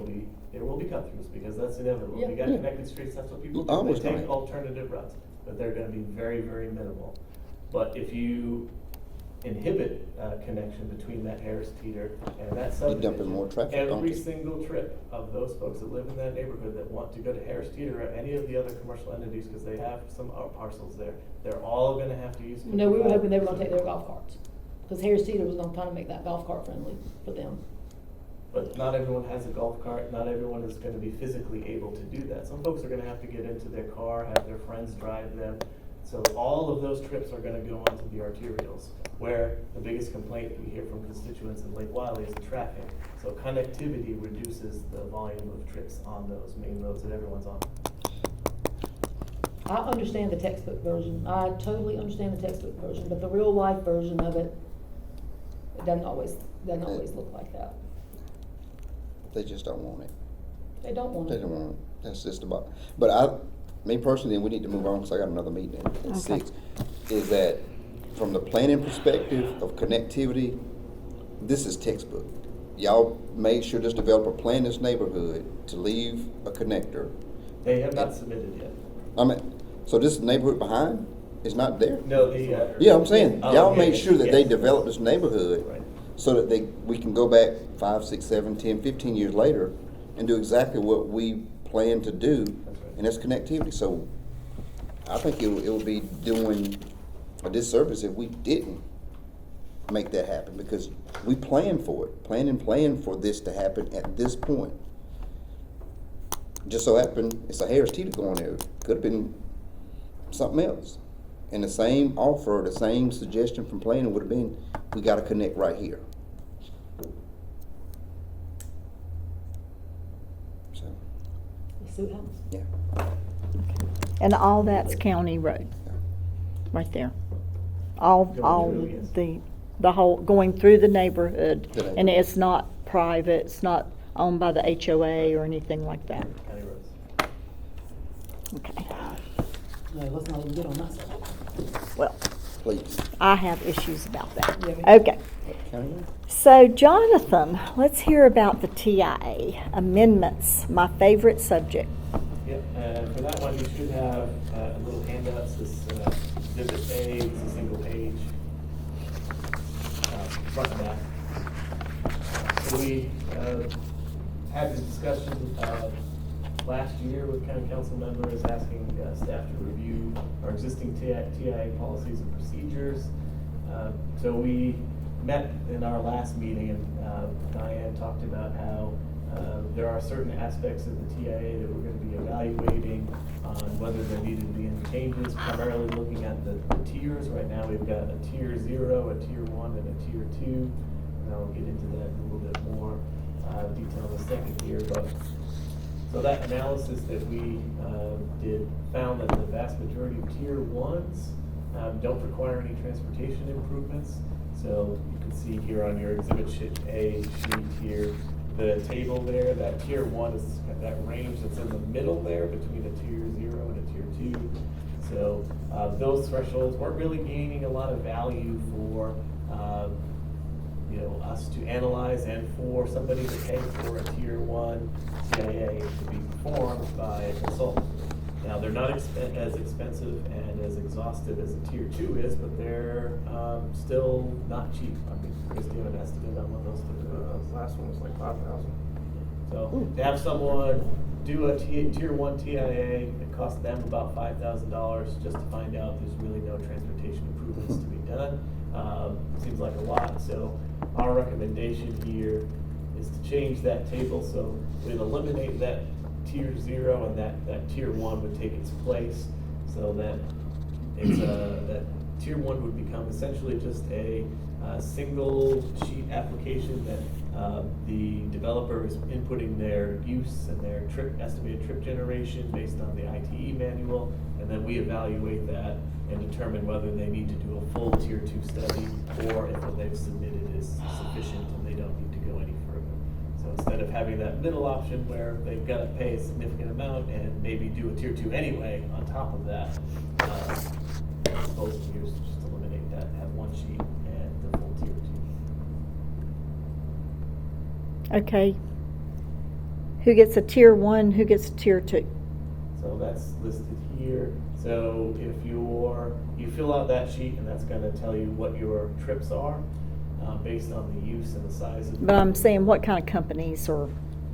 will be cut-throughs, because that's inevitable. Yeah. You got Yeah. connected streets, that's what people I do, they always take find. alternative routes, but they're gonna be very, very minimal. But if you inhibit connection between that Harris Teeter and that You're subdivision, dumping more traffic, don't every you? single trip of those folks that live in that neighborhood that want to go to Harris Teeter or any of the other commercial entities, because they have some parcels there, they're all gonna have to use. No, we were 55. hoping they were gonna take their golf carts, because Harris Teeter was gonna kinda make that golf cart friendly for them. But not everyone has a golf cart, not everyone is gonna be physically able to do that. Some folks are gonna have to get into their car, have their friends drive them. So all of those trips are gonna go onto the arterials, where the biggest complaint we hear from constituents in Lake Wiley is the traffic. So connectivity reduces the volume of trips on those main roads that everyone's on. I understand the textbook version, I totally understand the textbook version, but the real life version of it, it doesn't always look like that. They just don't want it. They don't want They it. don't want it. That's just about, but me personally, and we need to move on because I got another meeting at Okay. 6, is that from the planning perspective of connectivity, this is textbook. Y'all made sure this developer planned this neighborhood to leave a connector. They have not submitted yet. I mean, so this neighborhood behind is not there? No, the. Yeah, I'm saying, Oh, y'all yeah, made sure that they yes. developed this neighborhood Right. so that we can go back 5, 6, 7, 10, 15 years later and do exactly what we plan to do, That's right. and that's connectivity. So I think it would be doing a disservice if we didn't make that happen, because we planned for it, planned for this to happen at this point. Just so happened, it's a Harris Teeter going there. Could have been something else. And the same offer, the same suggestion from planning would have been, we gotta connect right here. So, Let's see what happens. yeah. And all that's county road, right there. All Going through, yes. the whole, going through the neighborhood, The and neighborhood. it's not private, it's not owned by the HOA or anything like that. County roads. Okay, No, let's not even get on that side. well, Please. I have issues about that. Yeah, me too. Okay, County road? so Jonathan, let's hear about the TIA amendments, my favorite subject. Yep, and for that one, you should have a little handout, this exhibit A, it's a single page, front and back. So we had this discussion last year with county council members asking staff to review our existing TIA policies and procedures. So we met in our last meeting, and Diane talked about how there are certain aspects of the TIA that we're going to be evaluating on whether there needed to be any changes, primarily looking at the tiers. Right now, we've got a tier 0, a tier 1, and a tier 2. And I'll get into that in a little bit more detail in a second here. But so that analysis that we did found that the vast majority of tier 1s don't require any transportation improvements. So you can see here on your exhibit A sheet here, the table there, that tier 1 is that range that's in the middle there between a tier 0 and a tier 2. So those thresholds weren't really gaining a lot of value for us to analyze and for somebody to pay for a tier 1 TIA to be performed by a consultant. Now, they're not as expensive and as exhaustive as a tier 2 is, but they're still not cheap. I mean, Chris, do you have an estimate on what those Last one was like 5,000. So to have someone do a tier 1 TIA, it costs them about $5,000 just to find out there's really no transportation improvements to be done. Seems like a lot, so our recommendation here is to change that table, so we'd eliminate that tier 0 and that tier 1 would take its place, so that it's that tier 1 would become essentially just a single sheet application that the developer is inputting their use and their estimated trip generation based on the ITE manual, and then we evaluate that and determine whether they need to do a full tier 2 study, or if what they've submitted is sufficient and they don't need to go any further. So instead of having that middle option where they've got to pay a significant amount and maybe do a tier 2 anyway on top of that, proposal here is to just eliminate that, have one sheet and the full tier 2. Okay. Who gets a tier 1, who gets a tier 2? So that's listed here. So if you fill out that sheet, and that's going to tell you what your trips are based on the use and the size of. But I'm saying what kind of companies are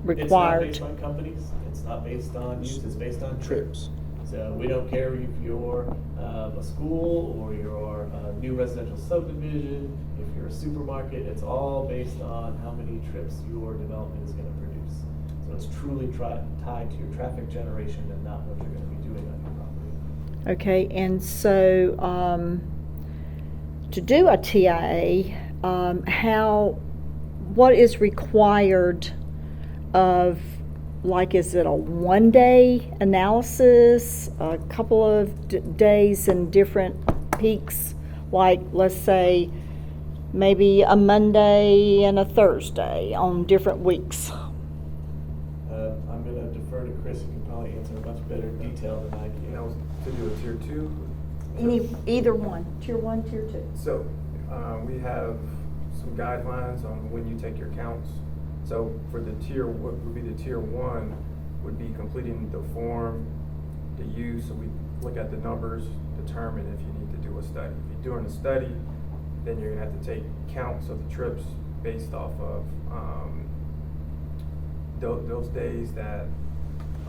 required? It's not based on companies. It's not based on use. It's based on trips. Trips. So we don't care if you're a school or you're a new residential subdivision, if you're a supermarket. It's all based on how many trips your development is going to produce. So it's truly tied to your traffic generation and not what you're going to be doing on your property. Okay, and so, to do a TIA, what is required of, like, is it a 1-day analysis, a couple of days in different peaks? Like, let's say, maybe a Monday and a Thursday on different weeks. I'm going to defer to Chris. He can probably answer in much better detail than I can. And that was to do a tier 2. Either one, tier 1, tier 2. So, we have some guidelines on when you take your counts. So for the what would be the tier 1 would be completing the form, the use, so we look at the numbers, determine if you need to do a study. If you're doing a study, then you're gonna have to take counts of the trips based off of those days that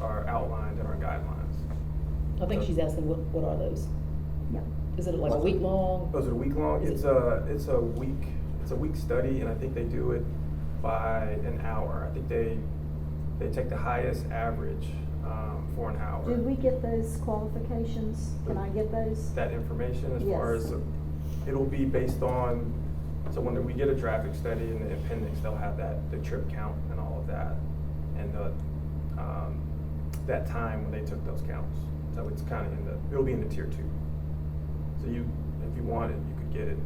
are outlined in our guidelines. I think she's asking, what are those? Yeah. Is it like a week long? Those are week long. Is It's a week study, and I think they do it by an hour. I think they take the highest average for an hour. Do we get those qualifications? Can I get those? That information as far Yes. as it'll be based on, so when we get a traffic study in the appendix, they'll have the trip count and all of that, and that time when they took those counts. So it's kind of it'll be in the tier 2. So if you want it, you could get it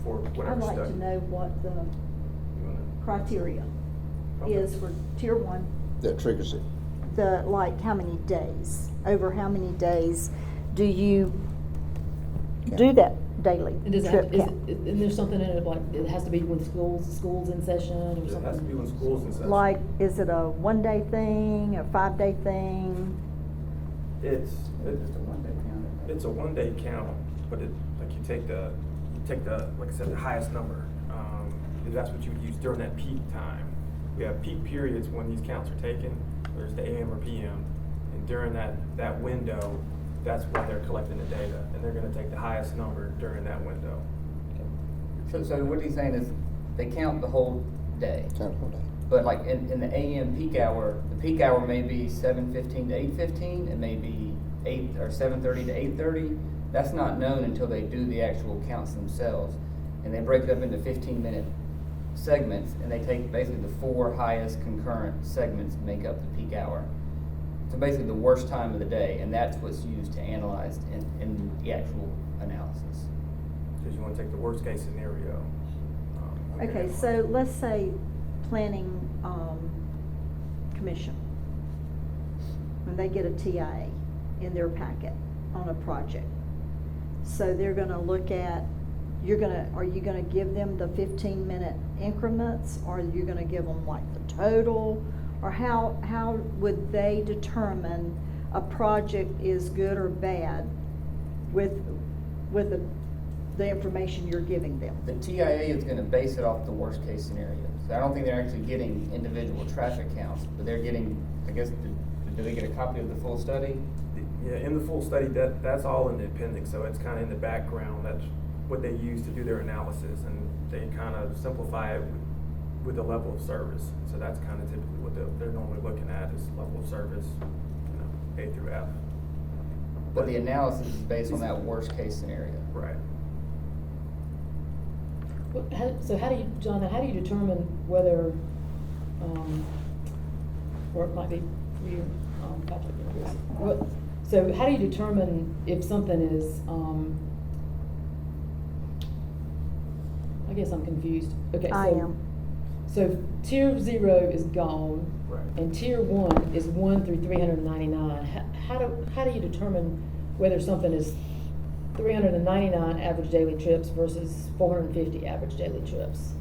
for whatever I'd study. like to know what the You wanna- criteria Okay. is for tier 1. That triggers it. How many days, over how many days do you do that daily And does trip that, count? and there's something in it, like, it has to be when school's in session or It something? has to be when school's in session. Like, is it a 1-day thing, a 5-day thing? It's a 1-day count, but like you take the like I said, the highest number. That's what you would use during that peak time. We have peak periods when these counts are taken. There's the AM or PM, and during that window, that's when they're collecting the data, and they're going to take the highest number during that window. So what he's saying is, they count the whole day, Count one day. but like in the AM peak hour, the peak hour may be 7:15 to 8:15, it may be 7:30 to 8:30. That's not known until they do the actual counts themselves, and they break it up into 15-minute segments, and they take basically the 4 highest concurrent segments to make up the peak hour. So basically the worst time of the day, and that's what's used to analyze in the actual analysis. Because you want to take the worst case scenario. Okay, so let's say planning commission, when they get a TIA in their packet on a project. So they're gonna look at, are you gonna give them the 15-minute increments, or are you gonna give them like the total? Or how would they determine, a project is good or bad with the information you're giving them. The TIA is gonna base it off the worst case scenario. So I don't think they're actually getting individual traffic counts, but they're getting, I guess, do they get a copy of the full study? Yeah, in the full study, that's all in the appendix, so it's kind of in the background. That's what they use to do their analysis, and they kind of simplify it with the level of service. So that's kind of typically what they're normally looking at is level of service, A through F. But the analysis is based on that worst case scenario. Right. So how do you, Jonathan, how do you determine whether, or it might be for you, Patrick, so how do you determine if something is, I guess I'm confused. Okay, I am. So tier 0 is gone. Right. And tier 1 is 1 through 399. How do you determine whether something is 399 average daily trips versus 450 average daily trips?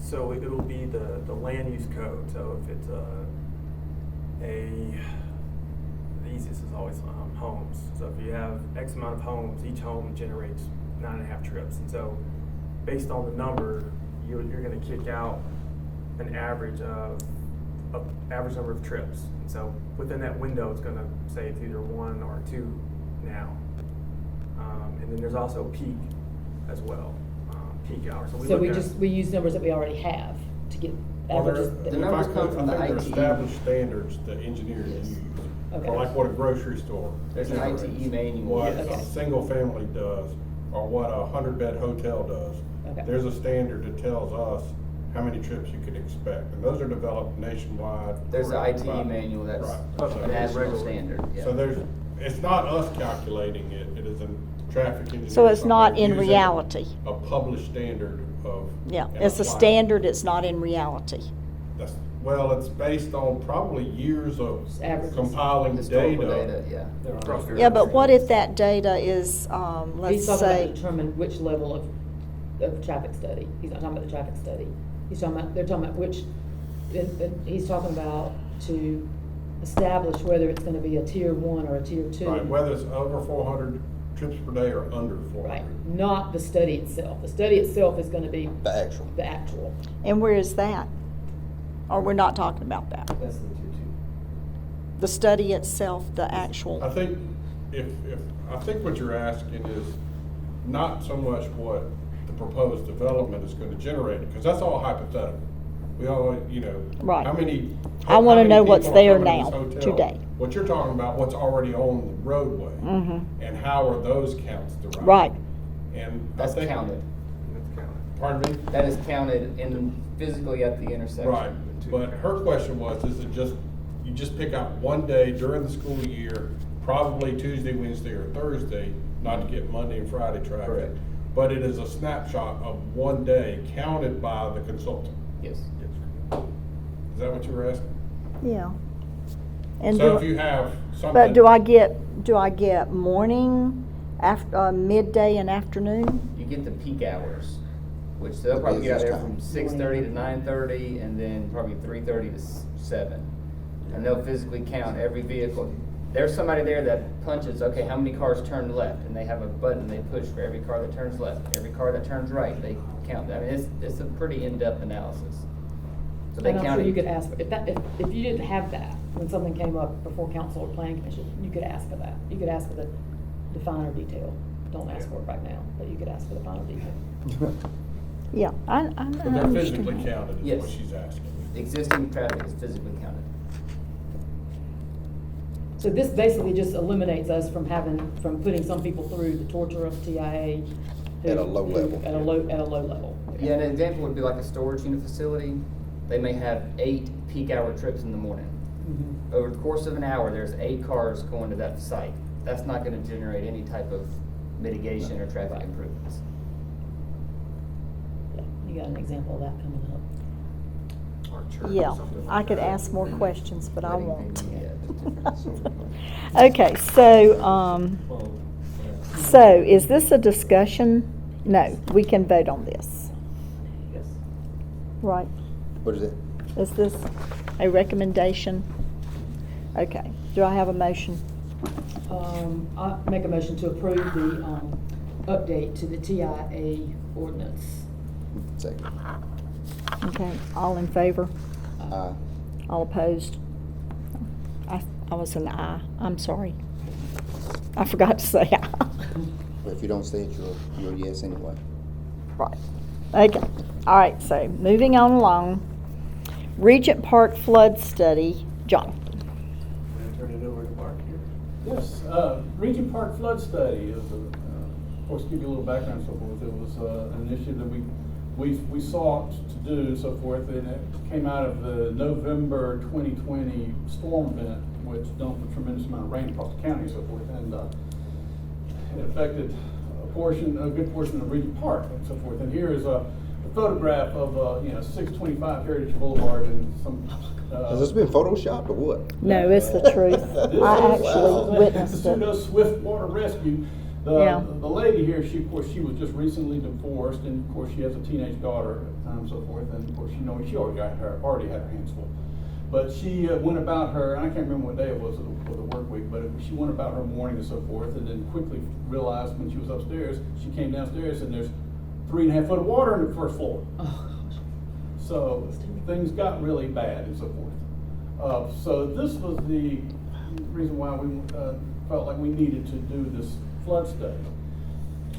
So it'll be the land use code. So if it's the easiest is always homes. So if you have X amount of homes, each home generates 9.5 trips. And so based on the number, you're going to kick out an average number of trips. And so within that window, it's going to say it's either 1 or 2 now. And then there's also peak as well, peak hours. So look at- we use numbers that we already have to get averages. The numbers come from the I think ITE. they're established standards that engineers use. Okay. For like what a grocery store. There's an generates, ITE manual. What Okay. a single family does, or what a 100-bed hotel does. Okay. There's a standard that tells us how many trips you can expect, and those are developed nationwide. There's an ITE Right. manual that's Right. a national Regular. standard, yeah. So it's not us calculating it, it is a traffic engineer. So it's not somewhere in using reality. A published standard of. Yeah, and it's a applying. standard, it's not in reality. Well, it's based on probably years of Just averages. compiling Historical data. data, yeah. Across the- Yeah, but what if that data is, let's He's talking about say, to determine which level of traffic study. He's not talking about the traffic study. They're talking about which, he's talking about to establish whether it's gonna be a tier 1 or a tier 2. Right, whether it's over 400 trips per day or under 400. Right, not the study itself. The study itself is gonna be The actual. the actual. and where is that? Or we're not talking about that? That's the tier 2. The study itself, the actual, I think I think what you're asking is not so much what the proposed development is gonna generate, because that's all hypothetical. We all, Right. how many. I wanna how many know what's people are there coming to this now, hotel? today. What you're talking about, what's already on the roadway. Mhm. And how are those counts derived? Right. And I That's think. counted. That's counted. Pardon me? That is counted physically at the intersection. Right, but her question was, is it just, you just pick out one day during the school year, probably Tuesday, Wednesday, or Thursday, not to get Monday and Friday traffic? Correct. But it is a snapshot of one day counted by the consultant. Yes. Is that what you were asking? yeah. And So do- if you have something. But do I get morning, midday and afternoon? You get the peak hours, which they'll probably get out there from 6:30 to 9:30, and then probably 3:30 to 7. And they'll physically count every vehicle. There's somebody there that punches, okay, how many cars turned left? And they have a button they push for every car that turns left. Every car that turns right, they count. I mean, it's a pretty in-depth analysis. So they And I'm count sure it. you could ask, if you didn't have that, when something came up before council or planning commission, you could ask for that. You could ask for the finer detail. Don't ask for it right now, but you could ask for the finer detail. Yeah, I But they're physically understand. counted, is Yes. what she's asking. Existing traffic is physically counted. So this basically just eliminates us from putting some people through the torture of TIA. At a low level. At a low level. Yeah, an example would be like a storage unit facility. They may have 8 peak hour trips in the morning. Mhm. Over the course of an hour, there's 8 cars going to that site. That's not gonna generate any type of mitigation or traffic Right. improvements. Yeah, you got an example of that coming up. Or church or Yeah, something I like could that. ask more questions, but I Wedding won't. venue, Okay, so is this a discussion? No, we can vote on this, Yes. right? What is it? Is this a recommendation? Okay, Do I have a motion? I make a motion to approve the, update to the TIA ordinance. Second. Okay, all in favor? Aye. All opposed? I was an aye, I'm sorry. I forgot to say aye. But if you don't say it, you're a yes anyway. Right, okay, all right, so moving on along. Regent Park flood study, Jonathan. I'm gonna turn it over to Mark here. Yes, Regent Park flood study is, of course, give you a little background and so forth. It was an initiative that we sought to do and so forth, and it came out of the November 2020 storm event, which dumped a tremendous amount of rain across the county and so forth, and it affected a good portion of Regent Park and so forth. And here is a photograph of 625 Heritage Boulevard and some. Has this been photoshopped or what? No, it's the truth. I actually witnessed This is it. the Swift Water Rescue. Yeah. The lady here, she was just recently divorced, and of course she has a teenage daughter at the time and so forth, and of course she already had her hands full. But she went about her, and I can't remember what day it was for the work week, but she went about her morning and so forth, and then quickly realized when she was upstairs, she came downstairs and there's 3.5 foot of water on the first floor. Oh, gosh. So things got really bad and so forth. So this was the reason why we felt like we needed to do this flood study.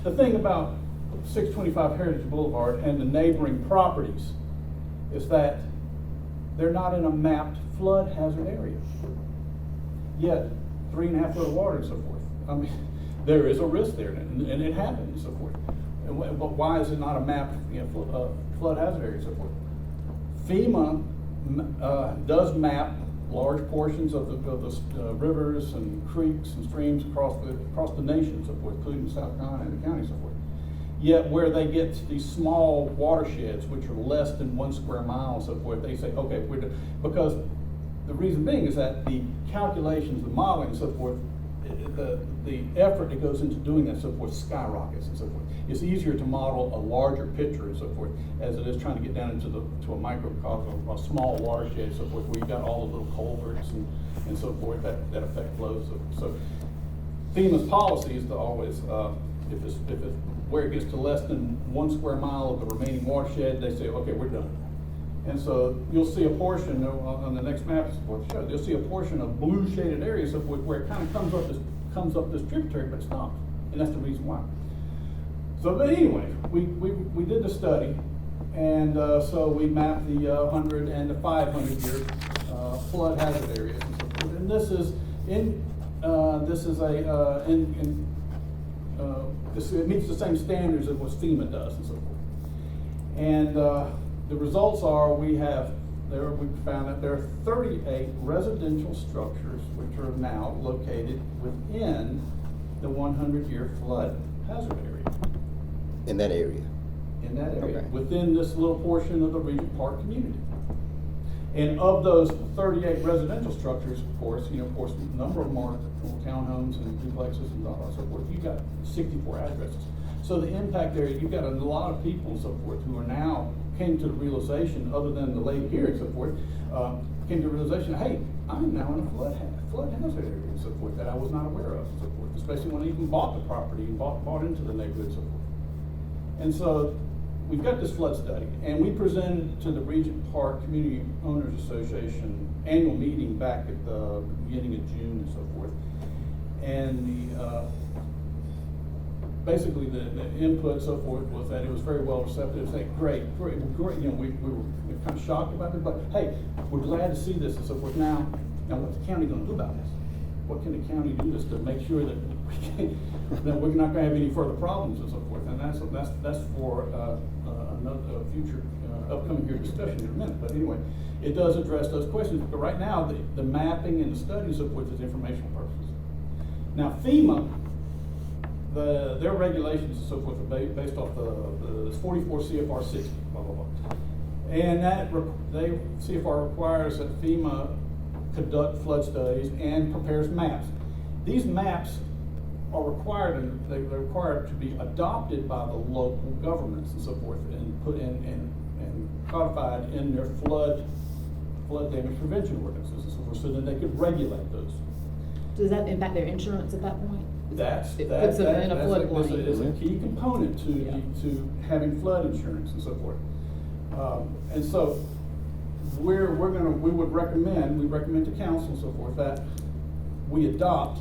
The thing about 625 Heritage Boulevard and the neighboring properties is that they're not in a mapped flood hazard area. Yet 3.5 foot of water and so forth. I mean, there is a risk there, and it happens and so forth. But why is it not a mapped flood hazard area and so forth? FEMA does map large portions of the rivers and creeks and streams across the nation and so forth, including South Carolina and the county and so forth. Yet where they get to these small watersheds, which are less than 1 square mile and so forth, they say, okay, we're done. Because the reason being is that the calculations, the modeling and so forth, the effort that goes into doing that and so forth skyrockets and so forth. It's easier to model a larger picture and so forth as it is trying to get down into a microcosm, a small watershed and so forth, where you've got all the little culverts and so forth that affect flows. So FEMA's policy is to always, if it's where it gets to less than 1 square mile of the remaining watershed, they say, okay, we're done. And so you'll see a portion on the next map, you'll see a portion of blue shaded areas of where it kind of comes up this tributary, but stops. And that's the reason why. So, but anyway, we did the study, and so we mapped the 100 and the 500 year flood hazard areas and so forth. And this is it meets the same standards as what FEMA does and so forth. And the results are we found that there are 38 residential structures which are now located within the 100-year flood hazard area. In that area. In that area, Okay. within this little portion of the Regent Park community. And of those 38 residential structures, of course, a number of them are townhomes and duplexes and so forth. You've got 64 addresses. So the impact there, you've got a lot of people and so forth who are now came to the realization, other than the lady here and so forth, came to the realization, hey, I'm now in a flood hazard area and so forth that I was not aware of and so forth, especially when I even bought the property and bought into the neighborhood and so forth. And so we've got this flood study, and we presented to the Regent Park Community Owners Association annual meeting back at the beginning of June and so forth. And basically the input and so forth was that it was very well receptive, saying great. We were kind of shocked about it, but hey, we're glad to see this and so forth. Now what's the county gonna do about this? What can the county do this to make sure that that we're not gonna have any further problems and so forth? And that's for another future upcoming here discussion in a minute. But anyway, it does address those questions. But right now, the mapping and the study and so forth is informational purposes. Now FEMA, their regulations and so forth are based off the 44 CFR 60, blah, blah, blah. And CFR requires that FEMA conduct flood studies and prepares maps. These maps are required, they're required to be adopted by the local governments and so forth, and put in and codified in their flood damage prevention ordinances and so forth, so that they could regulate those Does that impact their insurance at that point? That's, It that, puts them in a that's floodplain. is a key component Yeah. to having flood insurance and so forth. And so, we would recommend, we recommend to council and so forth, that we adopt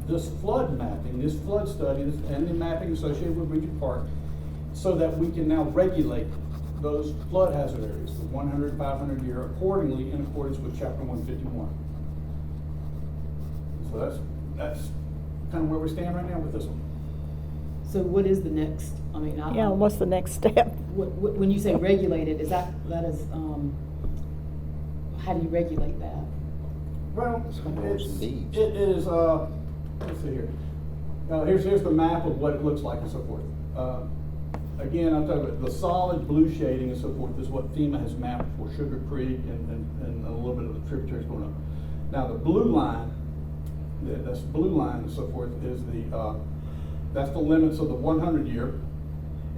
this flood mapping, this flood study, and the mapping associated with Regent Park, so that we can now regulate those flood hazard areas, the 100, 500 year, accordingly in accordance with chapter 151. So that's kind of where we stand right now with this one. So what is the next, I mean, I. Yeah, what's the next step? When you say regulated, is that is, how do you regulate that? Well, Roads and deeds. it is, let's see here. Here's the map of what it looks like and so forth. Again, I'm talking about the solid blue shading and so forth is what FEMA has mapped for Sugar Creek and a little bit of the tributaries going up. Now, the blue line, that's blue line and so forth is that's the limits of the 100 year.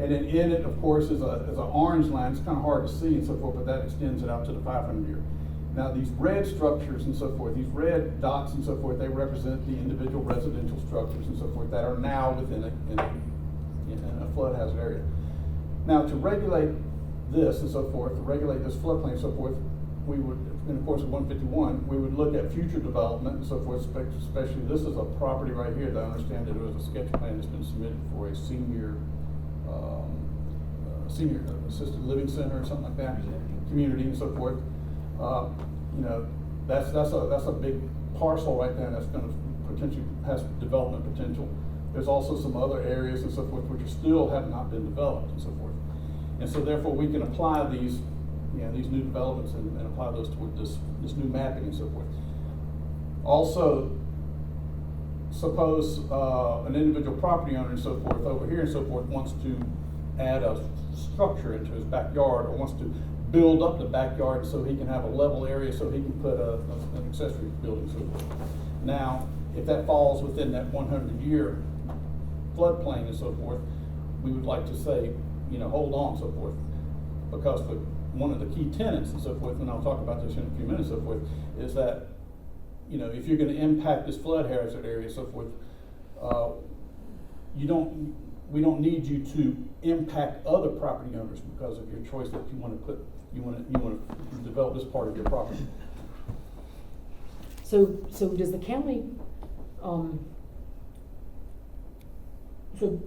And then in it, of course, is an orange line. It's kind of hard to see and so forth, but that extends it out to the 500 year. Now, these red structures and so forth, these red dots and so forth, they represent the individual residential structures and so forth that are now within a flood hazard area. Now, to regulate this and so forth, to regulate this floodplain and so forth, we would, in the course of 151, we would look at future development and so forth, especially this is a property right here that I understand that it was a sketch plan that's been submitted for a senior assisted living center or something like that, community and so forth. You know, that's a big parcel right there that's going to potentially has development potential. There's also some other areas and so forth which still have not been developed and so forth. And so therefore we can apply these new developments and apply those toward this new mapping and so forth. Also, suppose an individual property owner and so forth over here and so forth wants to add a structure into his backyard or wants to build up the backyard so he can have a level area so he can put an accessory building and so forth. Now, if that falls within that 100-year floodplain and so forth, we would like to say, hold on, so forth, because one of the key tenets and so forth, and I'll talk about this in a few minutes, so forth, is that, if you're going to impact this flood hazard area, so forth, we don't need you to impact other property owners because of your choice that you want to develop this part of your property. So does the county, so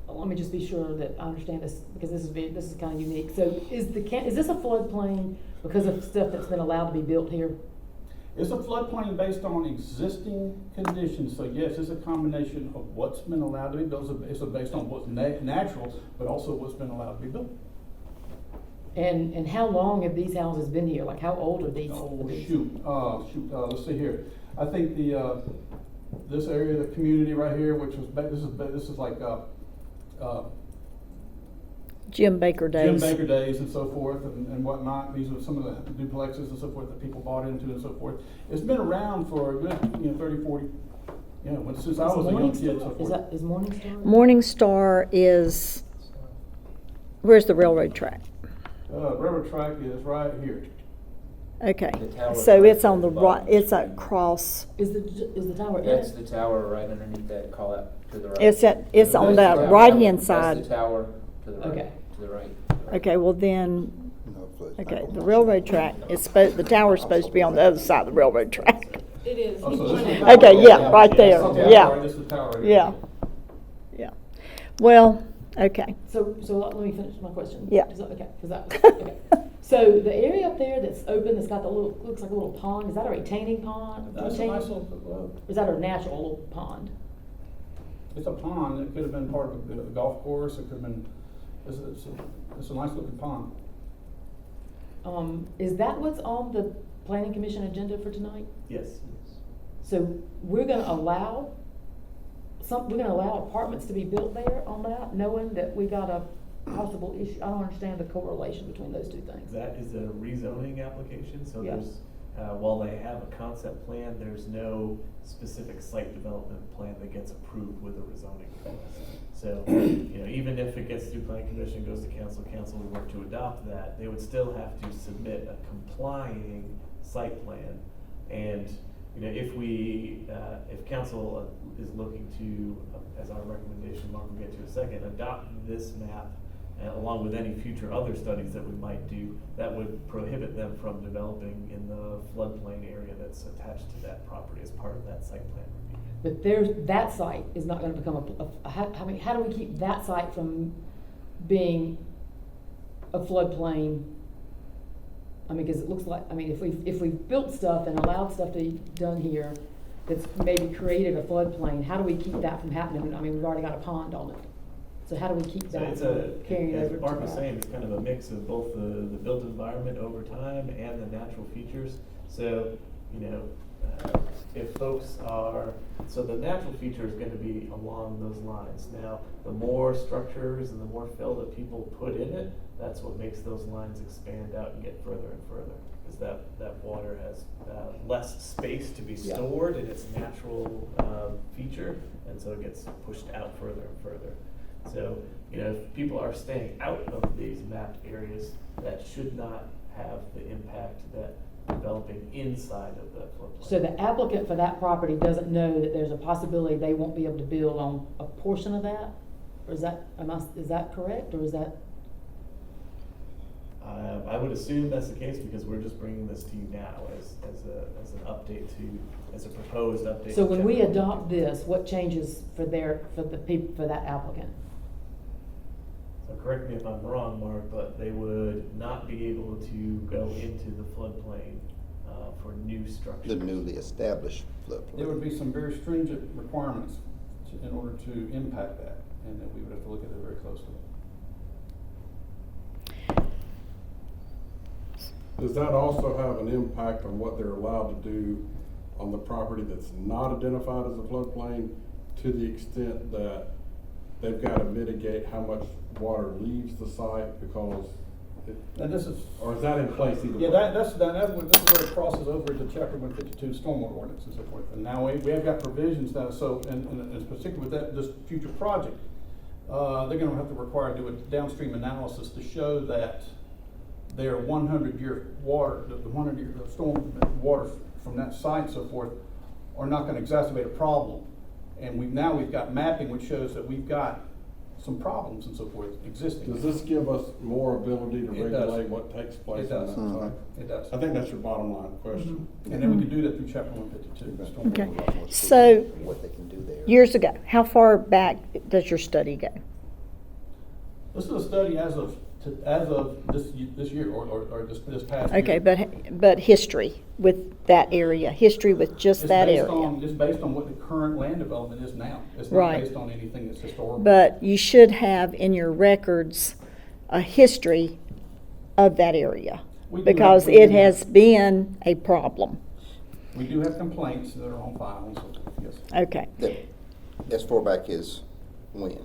let me just be sure that I understand this, because this is kind of unique. So is this a floodplain because of stuff that's been allowed to be built here? It's a floodplain based on existing conditions, so yes, it's a combination of what's been allowed to be built. It's based on what's natural, but also what's been allowed to be built. And how long have these houses been here? Like, how old are these? Let's see here. I think this area, the community right here, which was this is like Jim Baker days. Jim Baker days and so forth and whatnot. These are some of the duplexes and so forth that people bought into and so forth. It's been around for a good 30, 40, since I was a young kid and so forth. Is Morningstar? Morningstar is, where's the railroad track? Railroad track is right here. Okay, The tower so right it's on the there. right, it's across, Is the tower in That's it? the tower right underneath that call out to the right. it's on That's the tower. right-hand That's side. the tower to the right. Okay. To the right. Okay, well then, No, flood. okay, the railroad track is the tower's supposed to be on the other side of the railroad track. It is. Oh, so this is the Okay, tower. yeah, right there, Okay, yeah. sorry, this is the tower right Yeah, here. yeah. Well, okay, So let me finish my question. Yeah. Okay, okay. So the area up there that's open, that's got looks like a little pond, is that a retaining pond? That's a Retaining- nice little, Is that a natural little pond? it's a pond. It could have been part of the golf course. It could have been, it's a nice looking pond. Is that what's on the planning commission agenda for tonight? Yes. So we're gonna allow apartments to be built there on that, knowing that we got a possible issue? I don't understand the correlation between those two things. That is a rezoning application, so Yeah. there's, while they have a concept plan, there's no specific site development plan that gets approved with a rezoning. So, even if it gets through planning commission, goes to council would work to adopt that, they would still have to submit a complying site plan. And if council is looking to, as our recommendation, Mark will get to in a second, adopt this map, along with any future other studies that we might do, that would prohibit them from developing in the floodplain area that's attached to that property as part of that site plan review. But that site is not gonna become how do we keep that site from being a floodplain? I mean, cause it looks like, if we've built stuff and allowed stuff to be done here that's maybe created a floodplain, how do we keep that from happening? I mean, we've already got a pond on it. So how do we keep So that it's from carrying over as to Mark was that? saying, it's kind of a mix of both the built environment over time and the natural features. So, if folks so the natural feature is going to be along those lines. Now, the more structures and the more fill that people put in it, that's what makes those lines expand out and get further and further. Because that water has less space to be stored in its natural feature, and so it gets pushed out further and further. So, if people are staying out of these mapped areas, that should not have the impact that developing inside of the floodplain. So the applicant for that property doesn't know that there's a possibility they won't be able to build on a portion of that? Or is that correct, or is that? I would assume that's the case because we're just bringing this to you now as an update as a proposed update. So to when we chapter adopt 52. this, what changes for that applicant? So correct me if I'm wrong, Mark, but they would not be able to go into the floodplain for new structures. The newly established floodplain. There would be some very stringent requirements in order to impact that, and that we would have to look at it very closely. Does that also have an impact on what they're allowed to do on the property that's not identified as a floodplain, to the extent that they've got to mitigate how much water leaves the site because And this is, or is that in place either yeah, way? this is where it crosses over into chapter 152 stormwater ordinance and so forth. And now we have got provisions now, so, and particularly with this future project, they're gonna have to require to do a downstream analysis to show that their 100-year water, the 100-year storm water from that site and so forth are not gonna exacerbate a problem. And we've got mapping which shows that we've got some problems and so forth existing. Does this give us more ability to It does. regulate what takes place It on does. that site? It does. I think that's your bottom line question. And then we can do that through chapter 152. Okay. A lot more So- specific what they can do there. Years ago, how far back does your study go? This is a study as of this year or this past year. Okay, but history with that area, history with just It's that based area. on- It's based on what the current land development is now. It's not Right. based on anything that's historical. But you should have in your records a history of that area, We do because have- we it do has have- been a problem. We do have complaints that are on file and so forth, yes. Okay. As far back as when?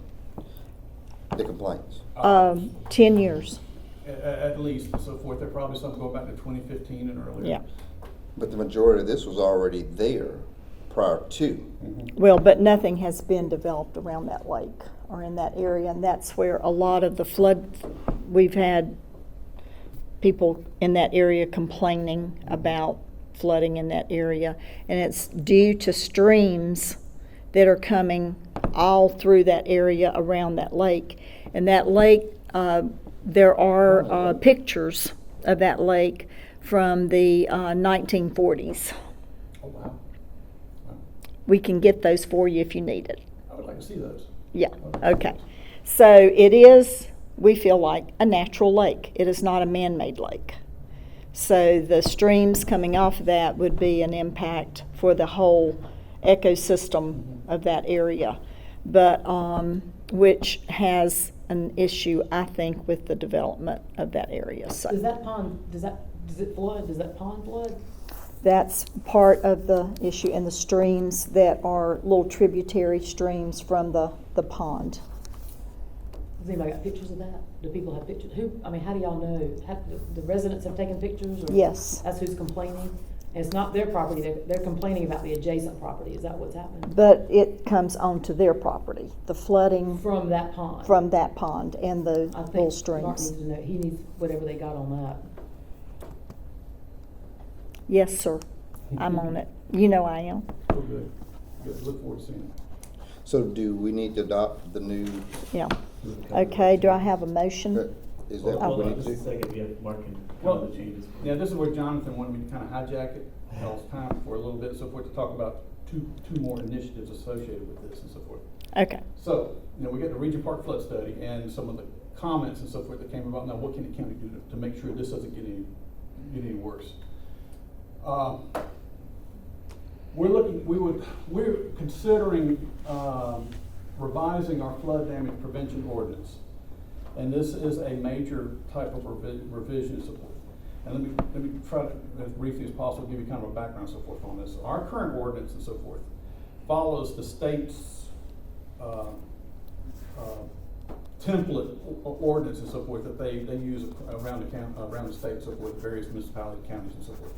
The complaints. 10 years, At least and so forth. There probably some go back to 2015 and earlier. yeah. But the majority of this was already there prior to. Well, but nothing has been developed around that lake or in that area, and that's where a lot of the flood, we've had people in that area complaining about flooding in that area, and it's due to streams that are coming all through that area around that lake. And that lake, there are pictures of that lake from the 1940s. Oh, wow. Wow. We can get those for you if you need it. I would like to see those. Yeah, okay. So it is, we feel like, a natural lake. It is not a man-made lake. So the streams coming off of that would be an impact for the whole ecosystem of that area, but which has an issue, I think, with the development of that area. Does So that pond, does it flood? Does that pond flood? that's part of the issue, and the streams that are little tributary streams from the pond. Has anybody got pictures of that? Do people have pictures? How do y'all know? The residents have taken pictures? Or Yes. That's who's complaining? And it's not their property, they're complaining about the adjacent property, is that what's happening? But it comes onto their property, the flooding From that pond? from that pond and the I think little Mark streams. needs to know, he needs whatever they got on that. Yes, sir. I'm on it. You know I am. Oh, good. Good. Look forward to seeing it. So do we need to adopt the new, Yeah. Okay, do I have a motion? is that Hold what we on need just to a do? second, we have Mark and Well, cover the changes. yeah, this is where Jonathan wanted me to kind of hijack it, else time for a little bit, so forth, to talk about two more initiatives associated with this and so forth. Okay. So, we got the Region Park flood study and some of the comments and so forth that came about. Now, what can the county do to make sure this doesn't get any worse? We're considering revising our flood damage prevention ordinance. And this is a major type of revision and so forth. And let me try to, as briefly as possible, give you kind of a background and so forth on this. Our current ordinance and so forth follows the state's template ordinance and so forth that they use around the state and so forth, various municipality counties and so forth.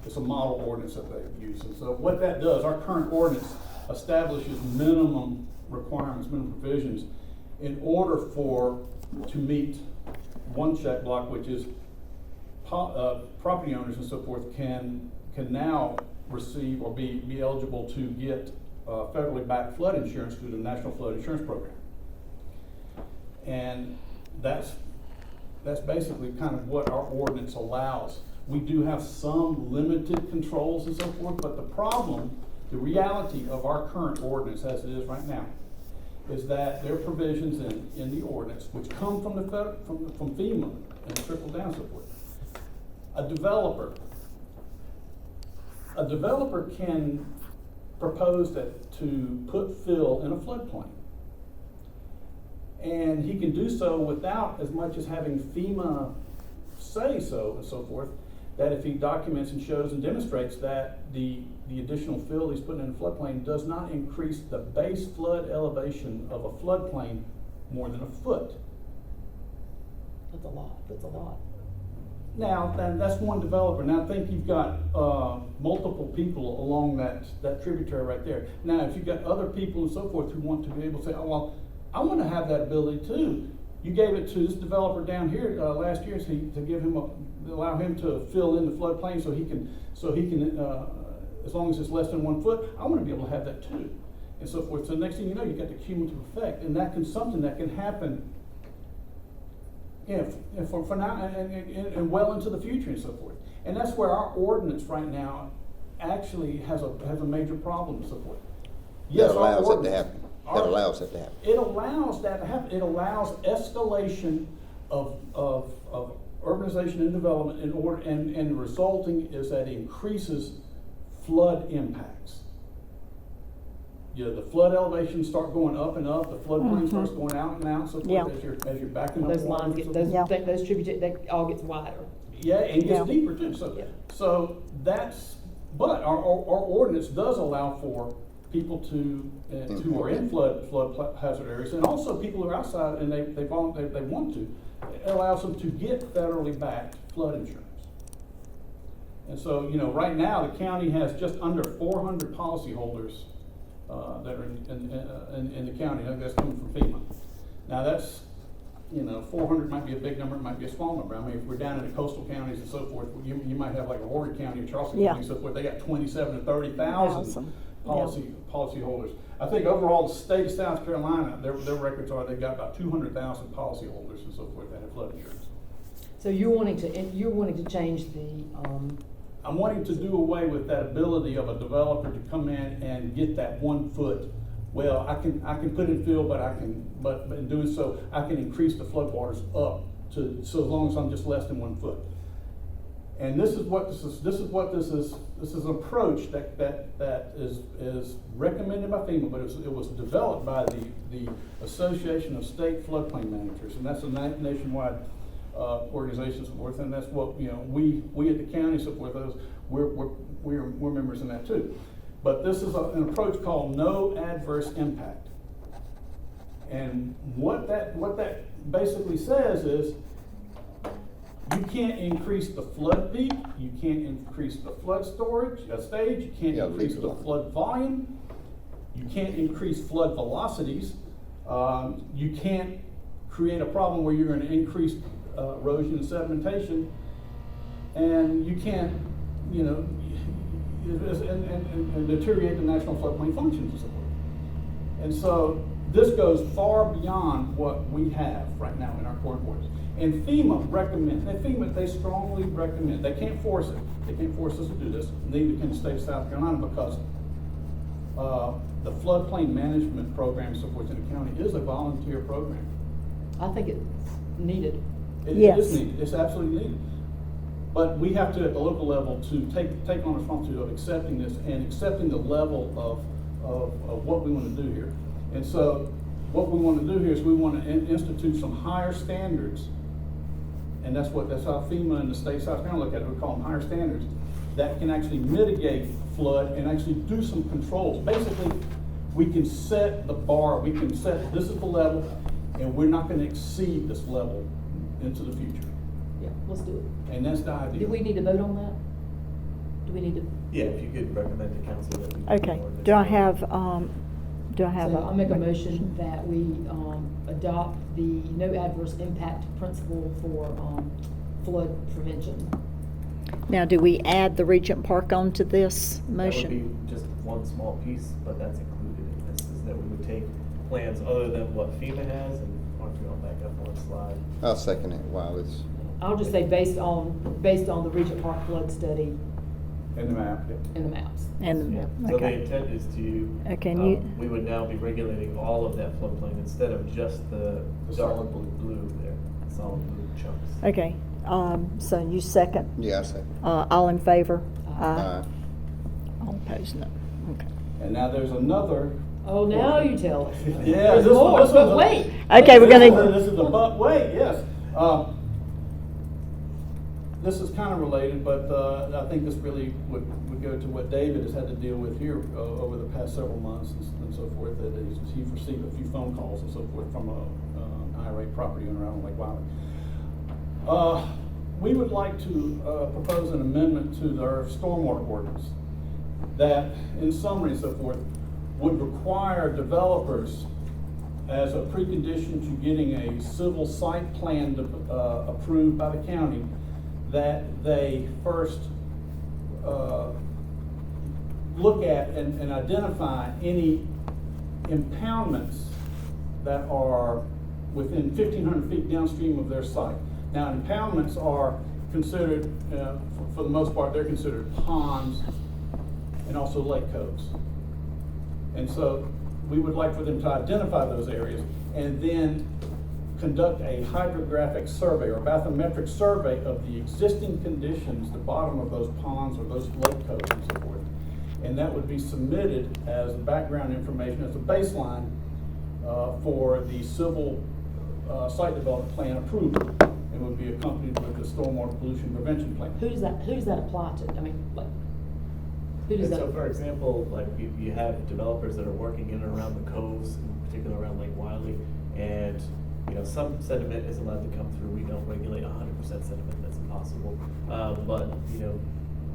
It's a model ordinance that they use. And so what that does, our current ordinance establishes minimum requirements, minimum provisions in order to meet one check block, which is property owners and so forth can now receive or be eligible to get federally backed flood insurance through the National Flood Insurance Program. And that's basically kind of what our ordinance allows. We do have some limited controls and so forth, but the reality of our current ordinance as it is right now is that there are provisions in the ordinance which come from from FEMA and trickle down so forth. A developer can propose to put fill in a floodplain. And he can do so without as much as having FEMA say so and so forth, that if he documents and shows and demonstrates that the additional fill he's putting in a floodplain does not increase the base flood elevation of a floodplain more than a foot. That's a lot. Now, that's one developer. Now, think you've got multiple people along that tributary right there. Now, if you've got other people and so forth who want to be able to say, oh, well, I want to have that ability too. You gave it to this developer down here last year to give him allow him to fill in the floodplain so he can as long as it's less than 1 foot. I want to be able to have that too, and so forth. So the next thing you know, you got the cumulative effect, and that can something that can happen. Yeah, for now and well into the future and so forth. And that's where our ordinance right now actually has a major problem and so forth. Yes, That allows our that to happen. That allows that to happen. It allows that to happen. It allows escalation of urbanization and development in order, and the resulting is that it increases flood impacts. The flood elevations start going up and up, the floodplain starts going out and out, so forth, Yeah. as you're backing up. Those water lines and get, so forth. those, those tributaries, that all gets wider. Yeah, and it Yeah. gets deeper too, so but our ordinance does allow for people who are in flood hazard areas, and also people who are outside and they want to. It allows them to get federally backed flood insurance. And so, right now, the county has just under 400 policyholders that are in the county. That's coming from FEMA. Now that's, 400 might be a big number, it might be a small number. I mean, if we're down in the coastal counties and so forth, you might have like a Horry County or Charleston Yeah. County and so forth. They got 27 to 30,000 Thousand. policyholders. I think overall, the state of South Carolina, their records are they've got about 200,000 policyholders and so forth that have flood insurance. So you're wanting to change the, I'm wanting to do away with that ability of a developer to come in and get that 1 foot. Well, I can put in fill, but in doing so, I can increase the floodwaters up to, so as long as I'm just less than 1 foot. And this is an approach that is recommended by FEMA, but it was developed by the Association of State Floodplain Managers, and that's a nationwide organization, so forth, and that's what we at the county, so forth. We're members in that too. But this is an approach called no adverse impact, and what that basically says is you can't increase the flood peak, you can't increase the flood stage, you can't increase the flood volume, you can't increase flood velocities, you can't create a problem where you're going to increase erosion and sedimentation, and you can't, and deteriorate the national floodplain functions and so forth. And so this goes far beyond what we have right now in our court orders. And FEMA, they strongly recommend, they can't force it. They can't force us to do this, neither can the state of South Carolina, because the floodplain management program, so forth, in the county is a volunteer program. I think it's needed. It Yes. is needed, it's absolutely needed. But we have to, at the local level, to take on responsibility of accepting this and accepting the level of what we want to do here. And so, what we want to do here is we want to institute some higher standards, and that's how FEMA and the state of South Carolina look at it. We call them higher standards that can actually mitigate flood and actually do some controls. Basically, we can set the bar, we can set, this is the level, and we're not going to exceed this level into the future. Yeah, let's do it. And that's the idea. Do we need to vote on that? Do we need to? Yeah, if you could recommend to council that we. do Okay, more of this. do I have So I'll make a motion that we, adopt the no adverse impact principle for, flood prevention. Now, do we add the Regent Park onto this That motion? would be just one small piece, but that's included in this, is that we would take plans other than what FEMA has, and why don't you all back up one slide? I'll second it while it's, I'll just say based on the Regent Park flood study In the map, yeah. and the maps. And, Yeah, so the okay, intent is to, Okay, and you- we would now be regulating all of that floodplain instead of just the The dark solid blue. blue there, solid blue chunks. okay, so you second, yeah, I second. all in favor? Aye. All opposed, no, okay. And now there's another. Oh, now you tell us. Yeah, There's this more, one- this but one's a- wait. Okay, we're gonna, This is the, but wait, yes. This is kind of related, but I think this really would go to what David has had to deal with here over the past several months and so forth. That he's received a few phone calls and so forth from a IRA property owner out on Lake Wylie. We would like to propose an amendment to our stormwater ordinance that, in summary and so forth, would require developers, as a precondition to getting a civil site plan approved by the county, that they first look at and identify any impoundments that are within 1,500 feet downstream of their site. Now, impoundments are considered, for the most part, they're considered ponds and also lake coves. And so we would like for them to identify those areas and then conduct a hydrographic survey or bathymetric survey of the existing conditions, the bottom of those ponds or those lake coves and so forth. And that would be submitted as background information, as a baseline for the civil site development plan approval. It would be accompanied with the stormwater pollution prevention plan. Who does that apply to? I mean, like, who does And that? so, for example, like you have developers that are working in and around the coves, in particular around Lake Wylie, and some sediment is allowed to come through. We don't regulate 100% sediment; that's impossible. But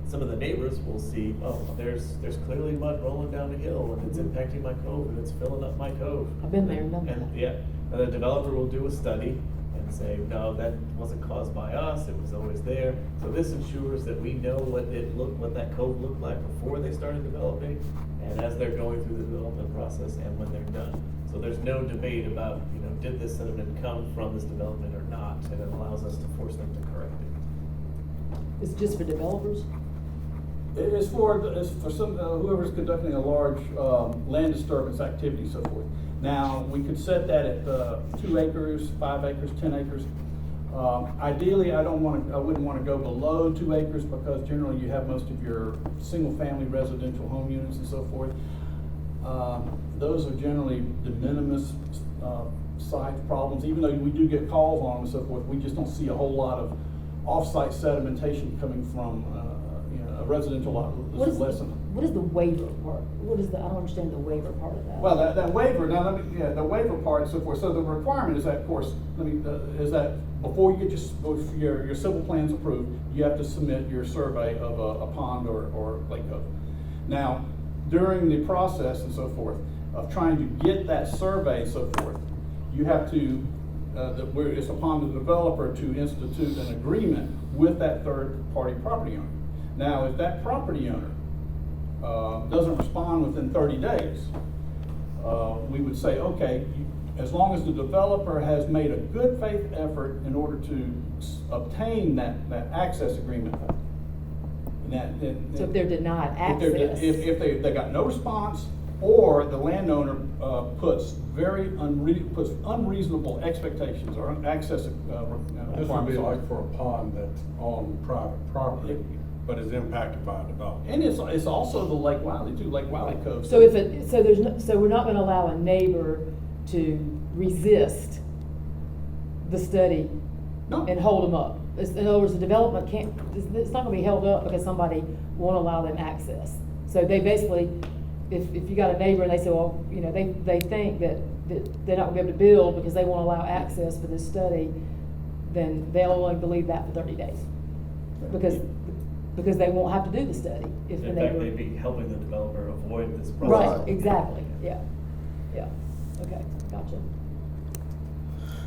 some of the neighbors will see, oh, there's clearly mud rolling down the hill, and it's impacting my cove, and it's filling up my cove. I've been there and done that. And yeah, and the developer will do a study and say, no, that wasn't caused by us, it was always there. So this ensures that we know what that cove looked like before they started developing, and as they're going through the development process and when they're done. So there's no debate about, did this sediment come from this development or not, and it allows us to force them to correct it. It's just for developers? It's for some, whoever's conducting a large land disturbance activity, so forth. Now, we could set that at 2 acres, 5 acres, 10 acres. Ideally, I wouldn't want to go below 2 acres because generally you have most of your single-family residential home units and so forth. Those are generally de minimis size problems, even though we do get calls on them and so forth. We just don't see a whole lot of off-site sedimentation coming from a residential lot. What is Less than. what is the waiver part? I don't understand the waiver part of that. Well, that waiver, the waiver part and so forth, so the requirement is that, of course, is that before you get your civil plans approved, you have to submit your survey of a pond or lake cove. Now, during the process and so forth, of trying to get that survey and so forth, you have to, it's upon the developer to institute an agreement with that third-party property owner. Now, if that property owner doesn't respond within 30 days, we would say, okay, as long as the developer has made a good faith effort in order to obtain that access agreement, So if they're denied if they're de- access. If they got no response, or the landowner puts unreasonable expectations or access This would be requirements on it. like for a pond that's on private property, but is impacted by a development. And it's also the Lake Wiley too, Lake Wiley Code. So if it, so there's no, so we're not gonna allow a neighbor to resist the study No. and hold them up. In other words, the development can't, it's not gonna be held up because somebody won't allow them access. So they basically, if you got a neighbor and they say, well, you know, they think that they're not gonna be able to build because they won't allow access for this study, then they'll only believe that for 30 days. Because they won't have to do the study if the In neighbor. fact, they'd be helping the developer avoid this problem. Right, exactly, yeah, okay, gotcha.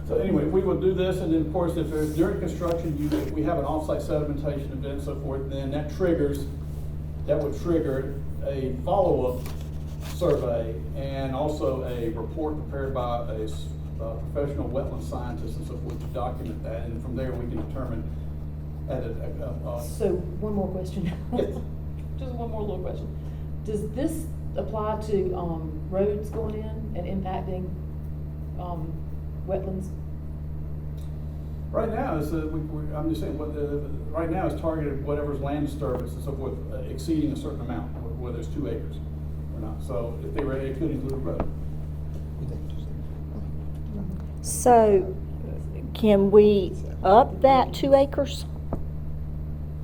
So anyway, we will do this, and then of course, if there's during construction, we have an off-site sedimentation event and so forth, then that would trigger a follow-up survey and also a report prepared by a professional wetland scientist and so forth to document that, and from there we can determine So, one more question. Yes. Just one more little question. Does this apply to, roads going in and impacting, wetlands? Right now, I'm just saying, right now is targeted whatever's land disturbance and so forth exceeding a certain amount, whether it's 2 acres or not. So if they were, it could include a road. So, can we up that 2 acres?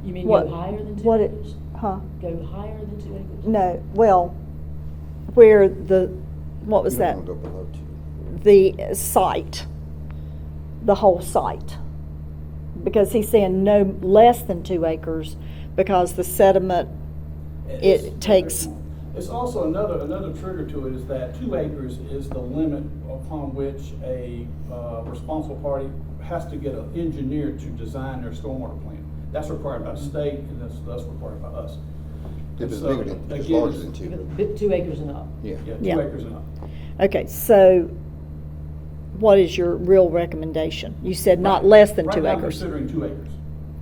You mean What- go higher than 2 what it- acres? Huh? Go higher than 2 acres? No, well, where what was You that? don't wanna go below 2. The site, the whole site. Because he's saying no less than 2 acres, because the sediment, it takes, It's also another trigger to it is that 2 acres is the limit upon which a responsible party has to get an engineer to design their stormwater plan. That's required by the state, and that's required by us. If it's So, bigger than, if it's again, larger than 2. 2 acres and up. Yeah. Yeah, 2 Yeah. acres and up. okay, so what is your real recommendation? You said not less than 2 Right now, I'm acres. considering 2 acres.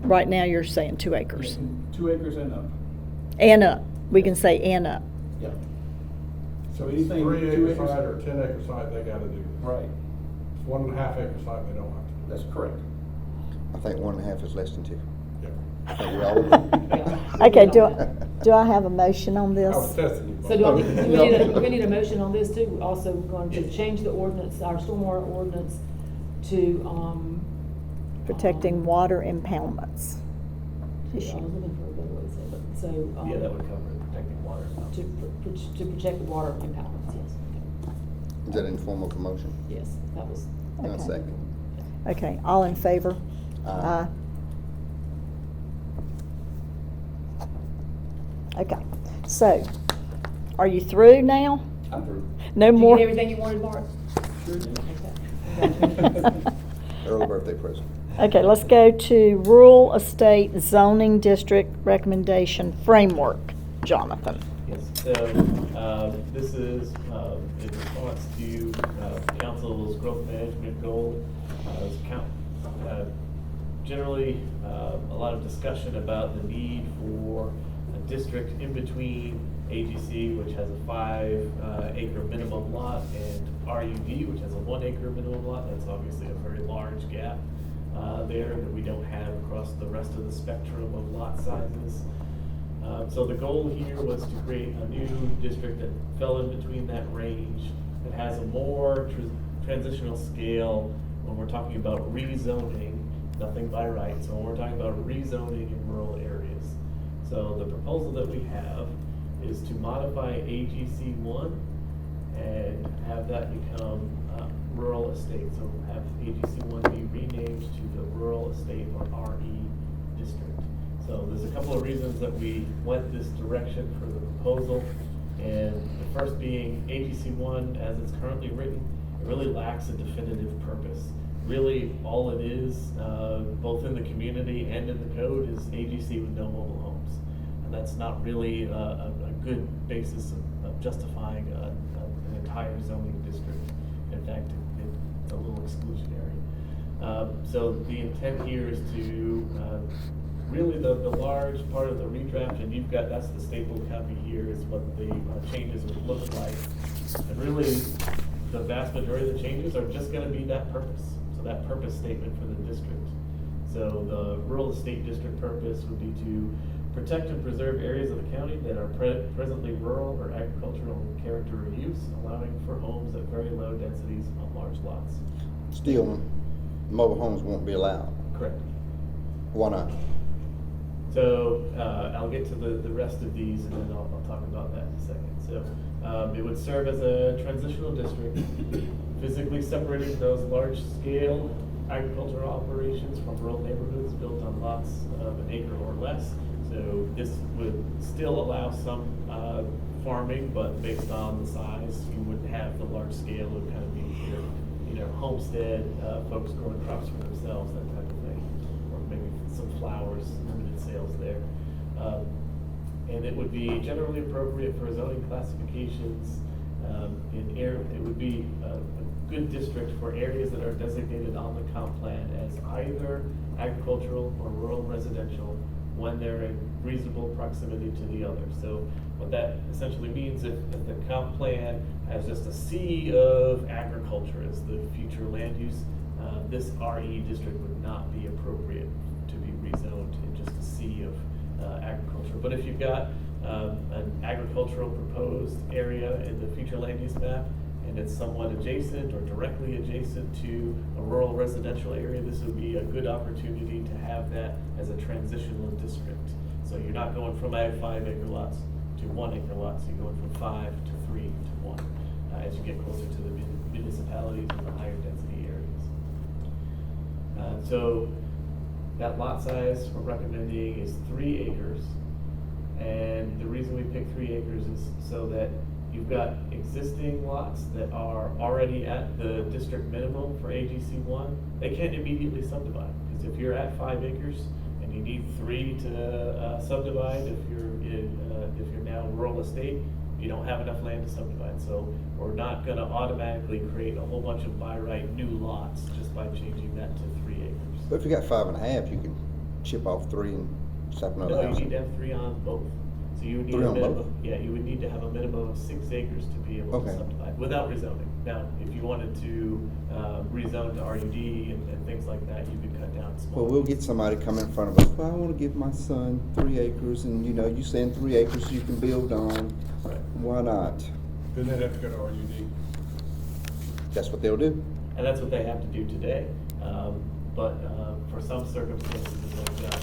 Right now, you're saying 2 acres. 2 acres and up, And up, we can say and up. yeah. So anything 3 2 acre acres. site or 10 acre site, they gotta do. Right, It's 1.5 acre site, they don't have to. that's correct. I think 1.5 is less than 2. Yeah. I think we're all. Okay, do I have a motion on I was this? testing you. So do we need a motion on this too? We're also going to change the ordinance, our stormwater ordinance to, Protecting water impoundments. I was looking for a better way to say it, so. Yeah, that would cover protecting water. To protect the water impoundments, yes. Is that in form of a motion? Yes, that was, A Okay. second. Okay, all in favor? Aye. Okay, so, are you through now? I'm through. No did you more? get everything you wanted, Mark? Sure did. Okay. Early birthday present. Okay, let's go to Rural Estate Zoning District Recommendation Framework, Jonathan. Yes, so, this is, in response to, council's growth management goal. Generally, a lot of discussion about the need for a district in between AGC, which has a 5 acre minimum lot, and RUD, which has a 1 acre minimum lot. That's obviously a very large gap there that we don't have across the rest of the spectrum of lot sizes. So the goal here was to create a new district that fell in between that range, that has a more transitional scale when we're talking about rezoning, nothing by right. So when we're talking about rezoning in rural areas. So the proposal that we have is to modify AGC 1 and have that become rural estate. So have AGC 1 be renamed to the rural estate or RE district. So there's a couple of reasons that we went this direction for the proposal. And the first being AGC 1, as it's currently written, it really lacks a definitive purpose. Really, all it is, both in the community and in the code, is AGC with no mobile homes. And that's not really a good basis of justifying an entire zoning district. In fact, it's a little exclusionary. So the intent here is to, really the large part of the redraft, and you've got, that's the stapled copy here, is what the changes would look like. And really, the vast majority of the changes are just gonna be that purpose. So that purpose statement for the district. So the rural estate district purpose would be to protect and preserve areas of the county that are presently rural or agricultural in character or use, allowing for homes at very low densities on large lots. Still, mobile homes won't be allowed. Correct. Why not? So, I'll get to the rest of these and then I'll talk about that in a second. So, it would serve as a transitional district, physically separating those large-scale agricultural operations from rural neighborhoods built on lots of an acre or less. So this would still allow some, farming, but based on the size, you wouldn't have the large scale. It would kind of be your, homestead, folks growing crops for themselves, that type of thing. Or maybe some flowers, limited sales there. And it would be generally appropriate for zoning classifications. It would be a good district for areas that are designated on the comp plan as either agricultural or rural residential when they're in reasonable proximity to the other. So what that essentially means, if the comp plan has just a sea of agriculture as the future land use, this RE district would not be appropriate to be rezoned in just a sea of agriculture. But if you've got an agricultural proposed area in the future land use map, and it's somewhat adjacent or directly adjacent to a rural residential area, this would be a good opportunity to have that as a transitional district. So you're not going from 5 acre lots to 1 acre lots, you're going from 5 to 3 to 1 as you get closer to the municipalities and the higher density areas. So that lot size we're recommending is 3 acres. And the reason we pick 3 acres is so that you've got existing lots that are already at the district minimum for AGC1. They can't immediately subdivide, because if you're at 5 acres and you need 3 to subdivide, if you're now rural estate, you don't have enough land to subdivide. So we're not going to automatically create a whole bunch of by right new lots just by changing that to 3 acres. But if you got 5.5, you can chip off 3 and slap another No, house. you need to have 3 on both. So you would need 3 a on minimum, both? yeah, you would need to have a minimum of 6 acres to be able to Okay. subdivide without rezoning. Now, if you wanted to rezone to RUD and things like that, you could cut down small. Well, we'll get somebody come in front of us, well, I wanna give my son 3 acres, and you saying 3 acres you can build on, Right. why not? Then they'd have to go to RUD. That's what they'll do. And that's what they have to do today. But for some circumstances, if they've got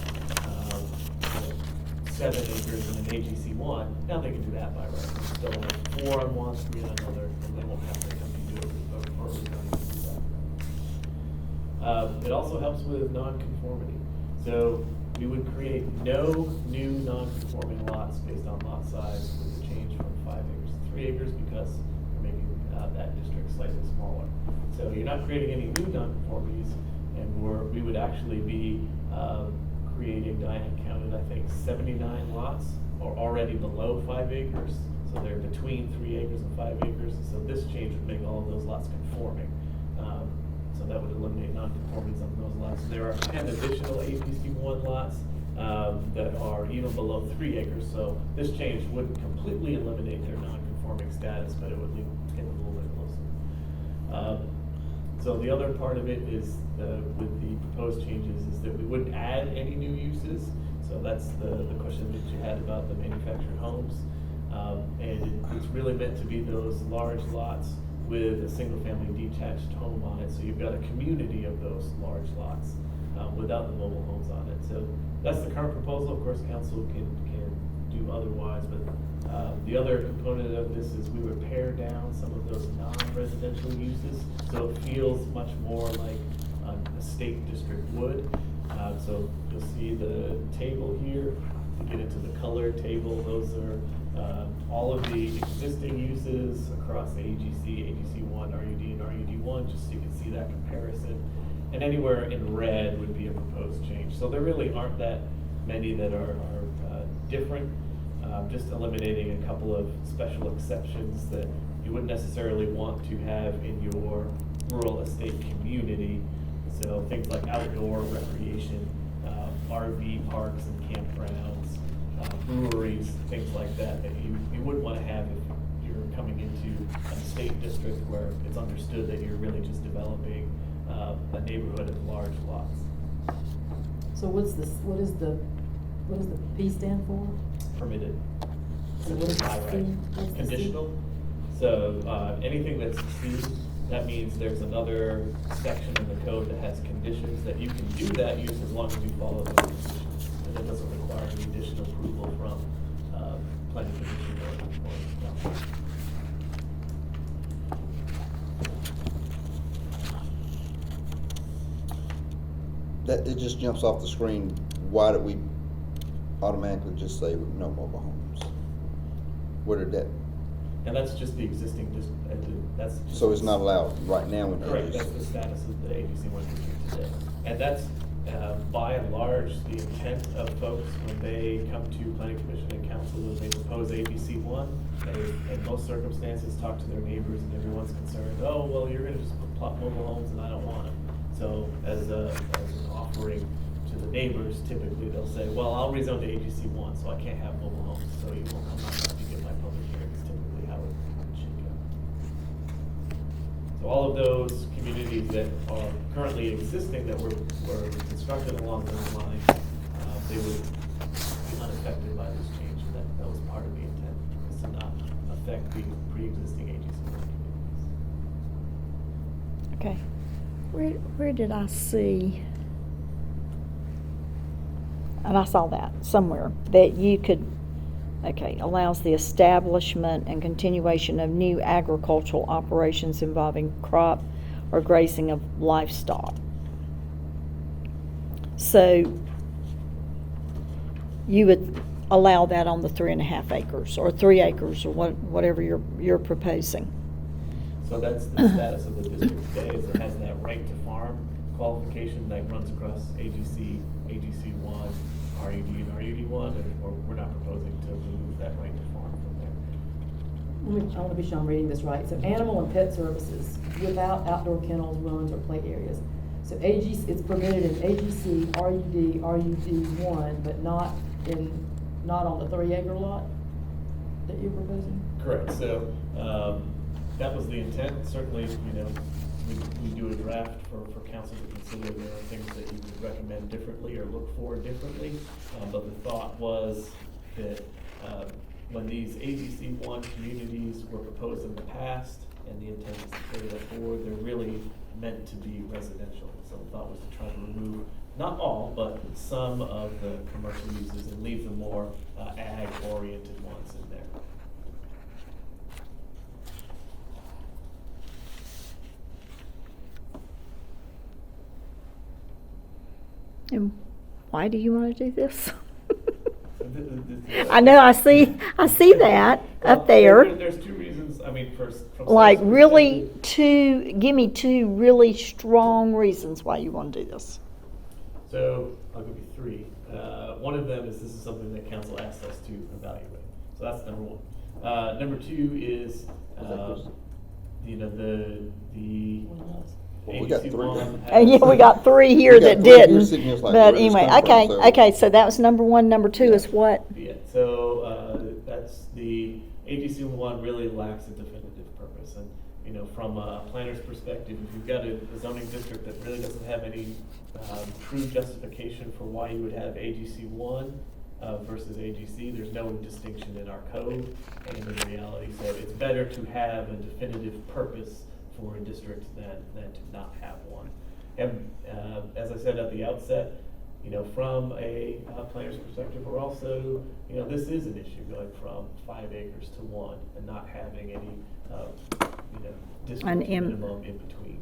7 acres in an AGC1, now they can do that by right. Still only 4 on one, 3 on another, and they won't have to come to do it or rezoning to do that. It also helps with non-conformity. So we would create no new non-conforming lots based on lot size with a change from 5 acres to 3 acres because we're making that district slightly smaller. So you're not creating any new non-conformities, and we would actually be creating, Diane counted, I think, 79 lots are already below 5 acres. So they're between 3 acres and 5 acres. So this change would make all of those lots conforming. So that would eliminate non-conformities on those lots. There are 10 additional APC1 lots that are even below 3 acres. So this change wouldn't completely eliminate their non-conforming status, but it would get a little bit closer. So the other part of it is, with the proposed changes, is that we wouldn't add any new uses. So that's the question that you had about the manufactured homes. And it's really meant to be those large lots with a single-family detached home on it. So you've got a community of those large lots without the mobile homes on it. So that's the current proposal. Of course, council can do otherwise, but the other component of this is we would pare down some of those non-residential uses, so it feels much more like a state district would. So you'll see the table here. To get into the color table, those are all of the existing uses across AGC, AGC1, RUD, and RUD1, just so you can see that comparison. And anywhere in red would be a proposed change. So there really aren't that many that are different. just eliminating a couple of special exceptions that you wouldn't necessarily want to have in your rural estate community. So things like outdoor recreation, RV parks and campgrounds, breweries, things like that, that you wouldn't want to have if you're coming into a state district where it's understood that you're really just developing a neighborhood of large lots. So what is the P stand for? Permitted. And what is By the right. C? What's the C? Conditional. So anything that's C, that means there's another section in the code that has conditions that you can do that use as long as you follow those conditions. And it doesn't require any additional approval from planning commission or That, it just jumps off the screen, why did we automatically just say no mobile homes? Where did that, And that's just the existing, that's. just- so it's not allowed right now in the Correct, that's agency? the status of the ABC 1 district today. And that's, by and large, the intent of folks when they come to planning commission and council, when they propose ABC 1, they, in most circumstances, talk to their neighbors and everyone's concerned, oh, well, you're gonna just put mobile homes and I don't want them. So as an offering to the neighbors, typically they'll say, well, I'll rezone to ABC 1, so I can't have mobile homes, so you won't come out to get my public hearings, typically how it should go. So all of those communities that are currently existing that were constructed along those lines, they would be unaffected by this change. That was part of the intent, was to not affect the pre-existing AGC communities. Okay. Where did I see? And I saw that somewhere, that you could, okay, allows the establishment and continuation of new agricultural operations involving crop or grazing of livestock. So you would allow that on the 3.5 acres or 3 acres or whatever you're proposing. So that's the status of the district today, is it has that right to farm qualification that runs across AGC, AGC 1, RUD, and RUD 1, or we're not proposing to remove that right to farm from there. I want to be sure I'm reading this right. So animal and pet services without outdoor kennels, runs, or play areas. So AGC, it's permitted in AGC, RUD, RUD 1, but not on the 3 acre lot that you're proposing? Correct, so, that was the intent, certainly, we do a draft for council to consider, there are things that you would recommend differently or look for differently, but the thought was that, when these AGC 1 communities were proposed in the past, and the intent is to carry that forward, they're really meant to be residential, so the thought was to try to remove, not all, but some of the commercial uses and leave the more, ag-oriented ones in there. And why do you want to do this? The- I know, I see that Well, up there. There's two reasons, I mean, first, from. Like state's really perspective- give me 2 really strong reasons why you want to do this. So, I'll give you 3. One of them is this is something that council asked us to evaluate. So that's number 1. Number 2 is, the Well, we got agency 3. 1. Yeah, we got 3 here We got that 3 here didn't. sitting here, it's like, But where did this anyway, come from? okay, So- okay, so that was number 1. Number 2 is what? Yeah, so, that's the AGC 1 really lacks a definitive purpose. And, from a planner's perspective, if you've got a zoning district that really doesn't have any, true justification for why you would have AGC 1, versus AGC, there's no distinction in our code and in reality. So it's better to have a definitive purpose for a district than to not have one. And, as I said at the outset, from a planner's perspective, we're also, this is an issue going from 5 acres to 1 and not having any, district minimum in between.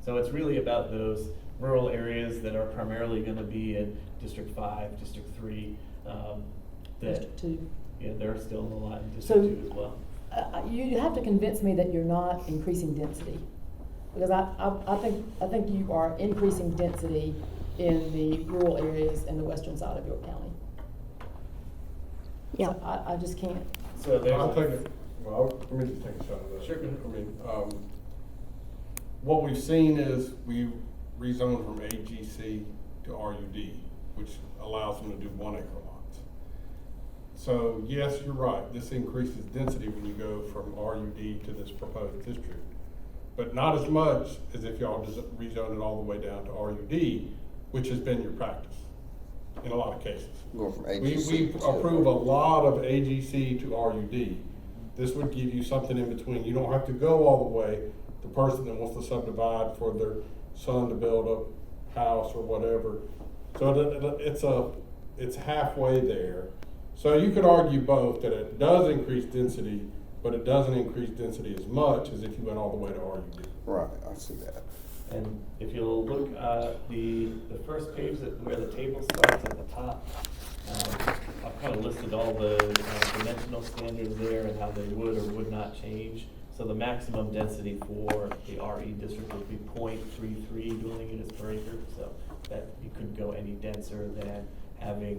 So it's really about those rural areas that are primarily going to be in District 5, District 3, that, District 2. yeah, they're still a lot in District So- 2 as well. You have to convince me that you're not increasing density. Because I think you are increasing density in the rural areas in the western side of York County. Yeah. So I just can't. So there's. I'll take it, well, let me just take a shot at that. Sure, go ahead. I mean, what we've seen is we rezoned from AGC to RUD, which allows them to do 1 acre lots. So yes, you're right, this increases density when you go from RUD to this proposed district. But not as much as if y'all just rezone it all the way down to RUD, which has been your practice in a lot of cases. Going from We AGC. to- approve a lot of AGC to RUD. This would give you something in between. You don't have to go all the way. The person that wants to subdivide for their son to build a house or whatever. So it's halfway there. So you could argue both, that it does increase density, but it doesn't increase density as much as if you went all the way to RUD. Right, I see that. And if you'll look at the first page where the table starts at the top, I've kind of listed all the dimensional standards there and how they would or would not change. So the maximum density for the RE district would be 0.33 dwelling units per acre. So that you couldn't go any denser than having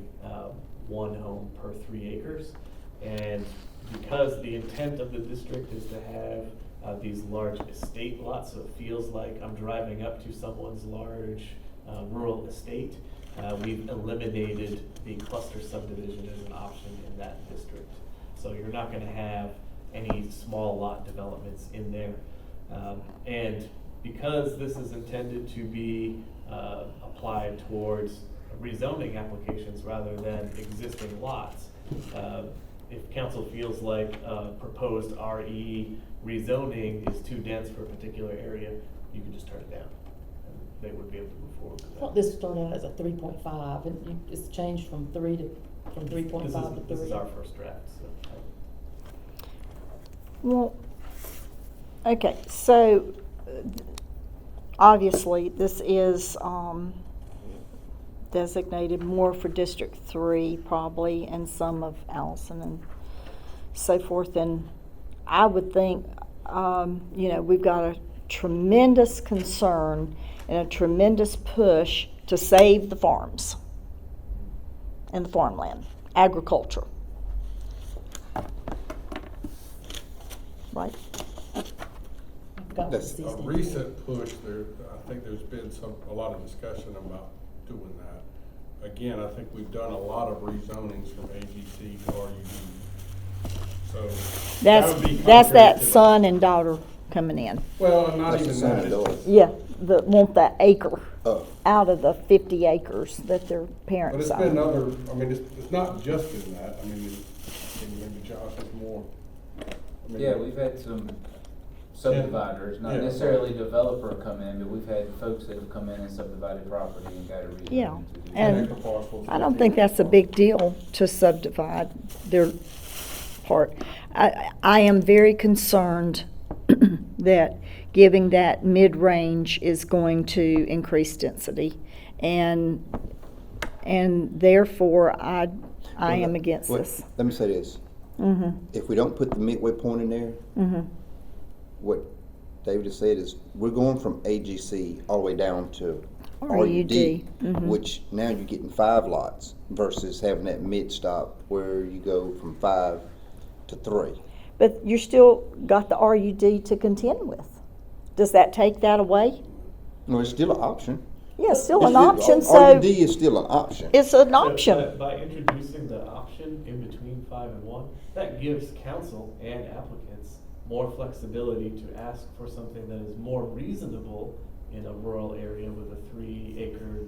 1 home per 3 acres. And because the intent of the district is to have these large estate lots, so it feels like I'm driving up to someone's large rural estate, we've eliminated the cluster subdivision as an option in that district. So you're not gonna have any small lot developments in there. And because this is intended to be applied towards rezoning applications rather than existing lots, if council feels like proposed RE rezoning is too dense for a particular area, you can just turn it down. And they would be able to move forward I with thought that. this started out as a 3.5, and it's changed from 3.5 to 3. This is our first draft, so. Well, okay, so obviously this is designated more for District 3 probably, and some of Allison and so forth. And I would think, we've got a tremendous concern and a tremendous push to save the farms and the farmland, agriculture. Right? I forgot what That's the C A stands for. recent push there, I think there's been a lot of discussion about doing that. Again, I think we've done a lot of rezonings from AGC to RUD. So that would be That's contrary that to son and daughter coming in. Well, not That's the even son that. and daughter. Yeah, that want that acre Oh, out of the 50 acres that their But parents it's been own. other, I mean, it's not just in that. I mean, maybe Josh has more. I mean, Yeah, we've had some subdividers, not Yeah. necessarily developer come in, but we've had folks that have come in and subdivided property and got a rezon. Yeah, to do that. and acre parcels. I don't think that's a big deal to subdivide their part. I am very concerned that giving that mid-range is going to increase density. And therefore, I am against Well, this. Let me say this. Mm-hmm, If we don't put the midway point in there, mm-hmm. what David has said is, we're going from AGC all the way down to RUD, RUD, which now you're getting 5 lots versus having that mid-stop where you go from 5 to 3. But you still got the RUD to contend with. Does that take that away? No, it's still an option. Yeah, it's still It's an option, RUD so is still an option. it's an So, option. By introducing the option in between 5 and 1, that gives council and applicants more flexibility to ask for something that is more reasonable in a rural area with a 3-acre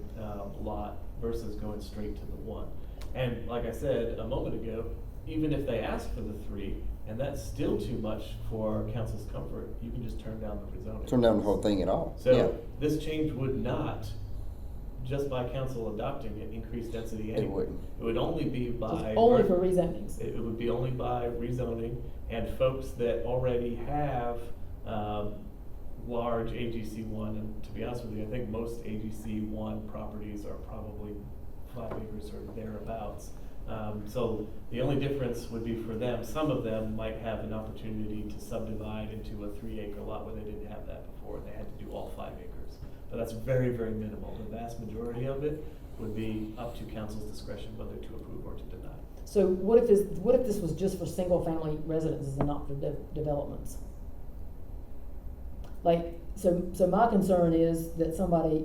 lot versus going straight to the 1. And like I said a moment ago, even if they ask for the 3, and that's still too much for council's comfort, you can just turn down the rezoning. Turn down the whole thing at all. So Yeah. this change would not, just by council adopting it, increase density anyway. wouldn't. It would only be by. Only for rezonings. It would be only by rezoning, and folks that already have large AGC 1, and to be honest with you, I think most AGC 1 properties are probably 5 acres or thereabouts. So the only difference would be for them, some of them might have an opportunity to subdivide into a 3-acre lot where they didn't have that before, and they had to do all 5 acres. But that's very, very minimal. The vast majority of it would be up to council's discretion whether to approve or to deny. So what if this was just for single-family residences and not for developments? Like, so my concern is that somebody,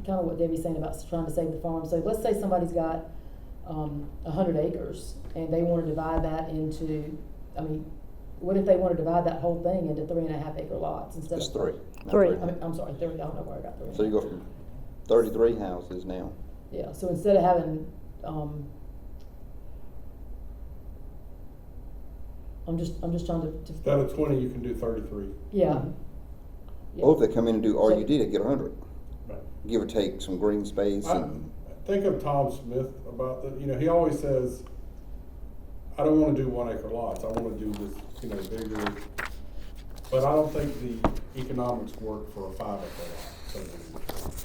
kind of what Debbie's saying about trying to save the farm, so let's say somebody's got 100 acres and they want to divide that into, I mean, what if they want to divide that whole thing into 3.5 acre lots instead It's of? three. not Three. I mean, I'm sorry, 30, I don't know where I got 3. So you go from 33 houses now. Yeah, so instead of having, I'm just trying to. Instead of 20, you can do 33. Yeah. Yeah. Or if they come in and do RUD, they get 100, Right. give or take some green space I and, think of Tom Smith about that. You know, he always says, I don't want to do 1 acre lots. I want to do this, you know, bigger. But I don't think the economics work for a 5 acre lot.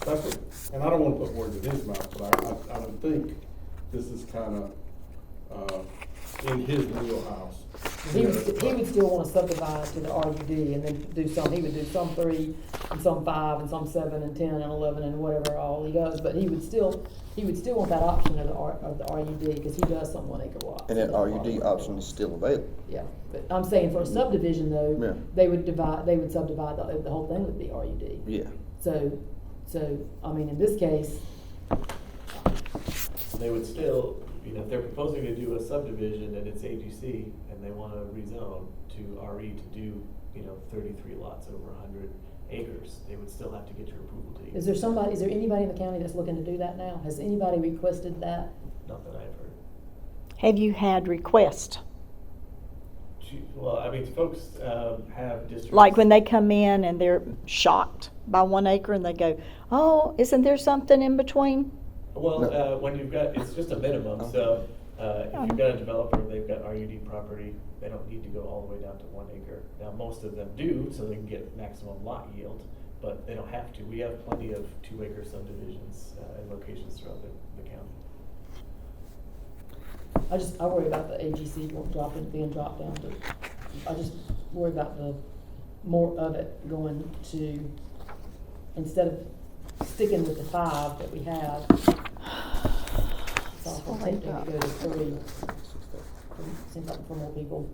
That's what, and I don't want to put words in his mouth, but I would think this is kind of in his wheelhouse. He would still want to subdivide to the RUD and then do some, he would do some 3 and some 5 and some 7 and 10 and 11 and whatever all he does, but he would still want that option of the RUD because he does some 1 acre lots. and that RUD option is still available. Yeah, but I'm saying for a subdivision though, Yeah. they would subdivide, the whole thing would be RUD. Yeah. So, I mean, in this case, They would still, you know, if they're proposing to do a subdivision and it's AGC and they want to rezone to RE to do, you know, 33 lots over 100 acres, they would still have to get your approval to is there anybody in the county that's looking to do that now? Has anybody requested that? Not that I've heard. Have you had requests? Well, I mean, folks have districts. Like when they come in and they're shocked by 1 acre and they go, oh, isn't there something in between? Well, when you've got, it's just a minimum, so if you've got a developer, they've got RUD property, they don't need to go all the way down to 1 acre. Now, most of them do, so they can get maximum lot yield, but they don't have to. We have plenty of 2 acre subdivisions in locations throughout the county. I worry about the AGC being dropped down to, I just worry about the more of it going to, instead of sticking with the 5 that we have. It's awful tempting to go to 3, seems like for more people.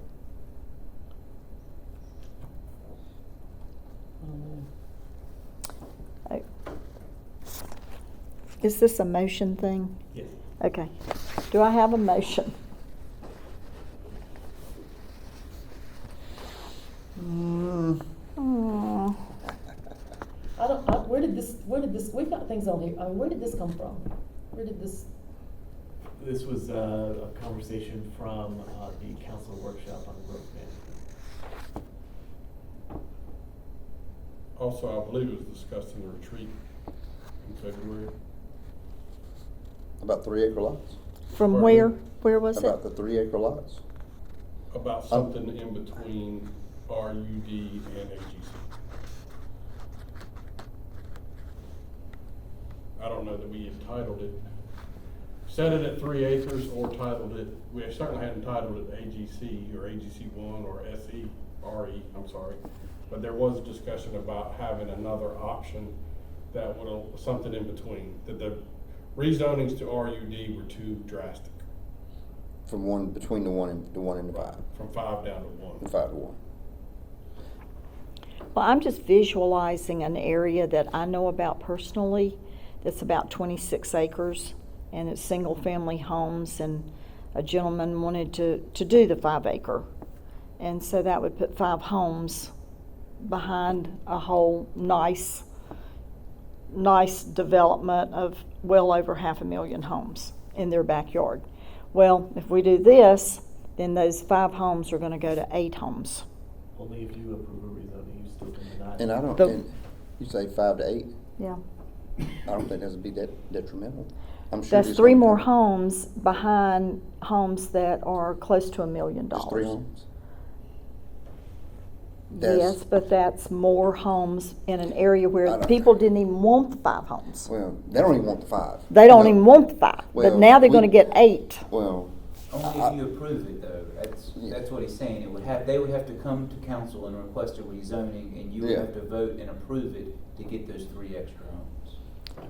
I don't know. Is this a motion thing? Yes. Okay. Do I have a motion? Oh. Where did this, we've got things on here, I mean, where did this come from? Where did this? This was a conversation from the council workshop on growth management. Also, I believe it was discussed in the retreat in February. About 3 acre lots. From Pardon? where? Where was it? About the 3 acre lots. About something in between RUD and AGC. I don't know that we entitled it, set it at 3 acres or titled it, we certainly hadn't titled it AGC or AGC1 or RE, I'm sorry. But there was a discussion about having another option that would, something in between, that the rezonings to RUD were too drastic, From one, between the 1 and the 5. from 5 down to 1. From 5 to 1. Well, I'm just visualizing an area that I know about personally that's about 26 acres and it's single family homes, and a gentleman wanted to do the 5 acre. And so that would put 5 homes behind a whole nice development of well over 500,000 homes in their backyard. Well, if we do this, then those 5 homes are going to go to 8 homes. Only if you approve a rezoning, you still can deny. And I don't, The- and you say 5 to 8, Yeah. I don't think that would be that detrimental. I'm sure That's there's 3 gonna more come- homes behind homes that are close to $1 million. Just 3 homes? Yes, but that's more homes in an area I where don't- people didn't even want the 5 homes. Well, they don't even want the 5. They don't No. even want the 5, but Well, now they're we- gonna get 8. Well, Only if you approve it though, that's what he's saying, they would have to come to council and request a rezoning, and you would Yeah. have to vote and approve it to get those 3 extra homes.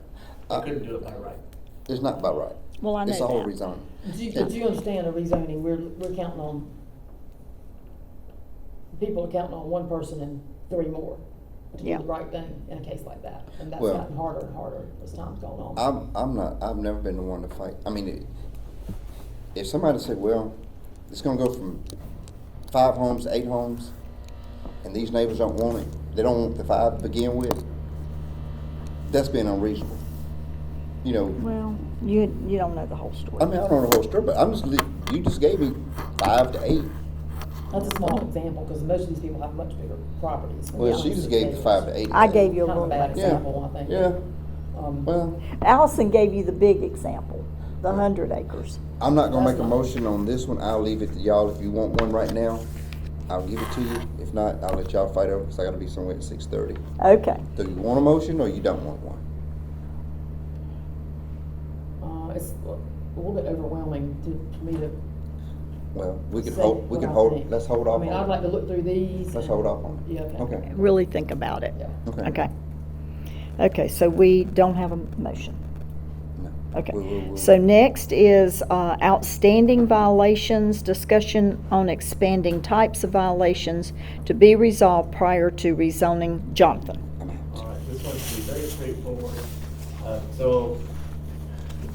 I couldn't do it by right. It's not about right. Well, I know It's a whole that. rezoning. Do you understand a rezoning, we're counting on, people are counting on one person and three more to do Yeah. the right thing in a case like that, and that's Well- gotten harder and harder as time's gone on. I've never been the one to fight. I mean, if somebody said, well, it's gonna go from 5 homes to 8 homes, and these neighbors don't want it, they don't want the 5 to begin with, that's being unreasonable. You know, Well, you don't know the whole story. I mean, I don't know the whole story, but you just gave me 5 to 8. That's a small example, because most of these people have much bigger properties. Well, she just gave the 5 to 8. I gave you a Kind of little bad example. example, I think. Yeah, Um, well, Allison gave you the big example, the 100 acres. I'm not gonna That's make a not- motion on this one. I'll leave it to y'all. If you want one right now, I'll give it to you. If not, I'll let y'all fight over, because I gotta be somewhere at 6:30. Okay. Do you want a motion or you don't want one? It's a little bit overwhelming for me to Well, we can say hold, what I think. let's hold off I mean, on I'd like it. to look through these. Let's and- hold off on it. Yeah, okay. Okay. Really think about it. Yeah. Okay. Okay. Okay, so we don't have a motion. No. Okay. We'll- So next is outstanding violations, discussion on expanding types of violations to be resolved prior to rezoning. Jonathan. I'm out. All right, this one should be very straightforward. So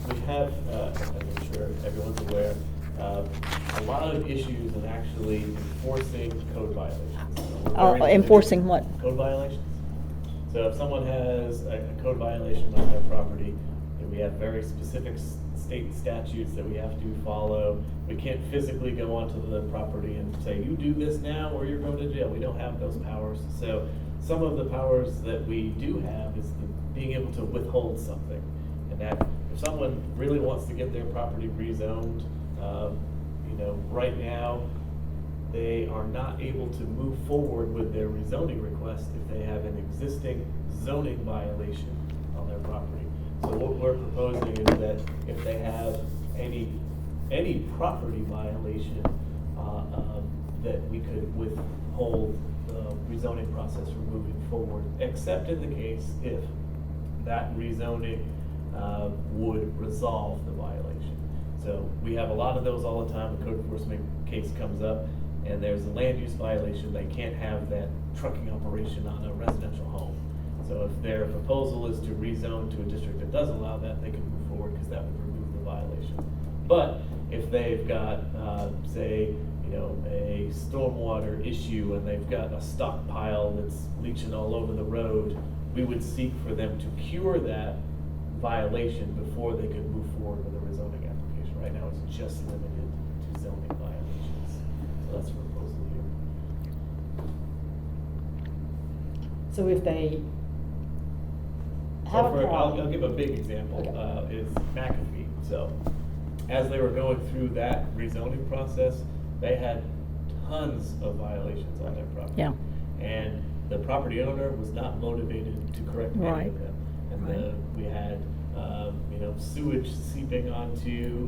we have, I'm sure everyone's aware, a lot of issues in actually enforcing code violations. So we're very Enforcing limited- what? Code violations. So if someone has a code violation on their property, then we have very specific state statutes that we have to follow. We can't physically go onto the property and say, you do this now or you're going to jail. We don't have those powers. So some of the powers that we do have is being able to withhold something. And that if someone really wants to get their property rezoned, right now, they are not able to move forward with their rezoning request if they have an existing zoning violation on their property. So what we're proposing is that if they have any property violation, that we could withhold the rezoning process from moving forward, except in the case if that rezoning would resolve the violation. So we have a lot of those all the time. A code enforcement case comes up and there's a land use violation. They can't have that trucking operation on a residential home. So if their proposal is to rezone to a district that does allow that, they can move forward because that would remove the violation. But if they've got, say, a stormwater issue and they've got a stockpile that's leaching all over the road, we would seek for them to cure that violation before they could move forward with a rezoning application. Right now, it's just limited to zoning violations. So that's the proposal here. So if they So have a I'll problem. give a big example, Okay. is McAfee. So as they were going through that rezoning process, they had tons of violations on their property. Yeah. And the property owner was not motivated to correct any Right. of them. And Right. we had, sewage seeping onto,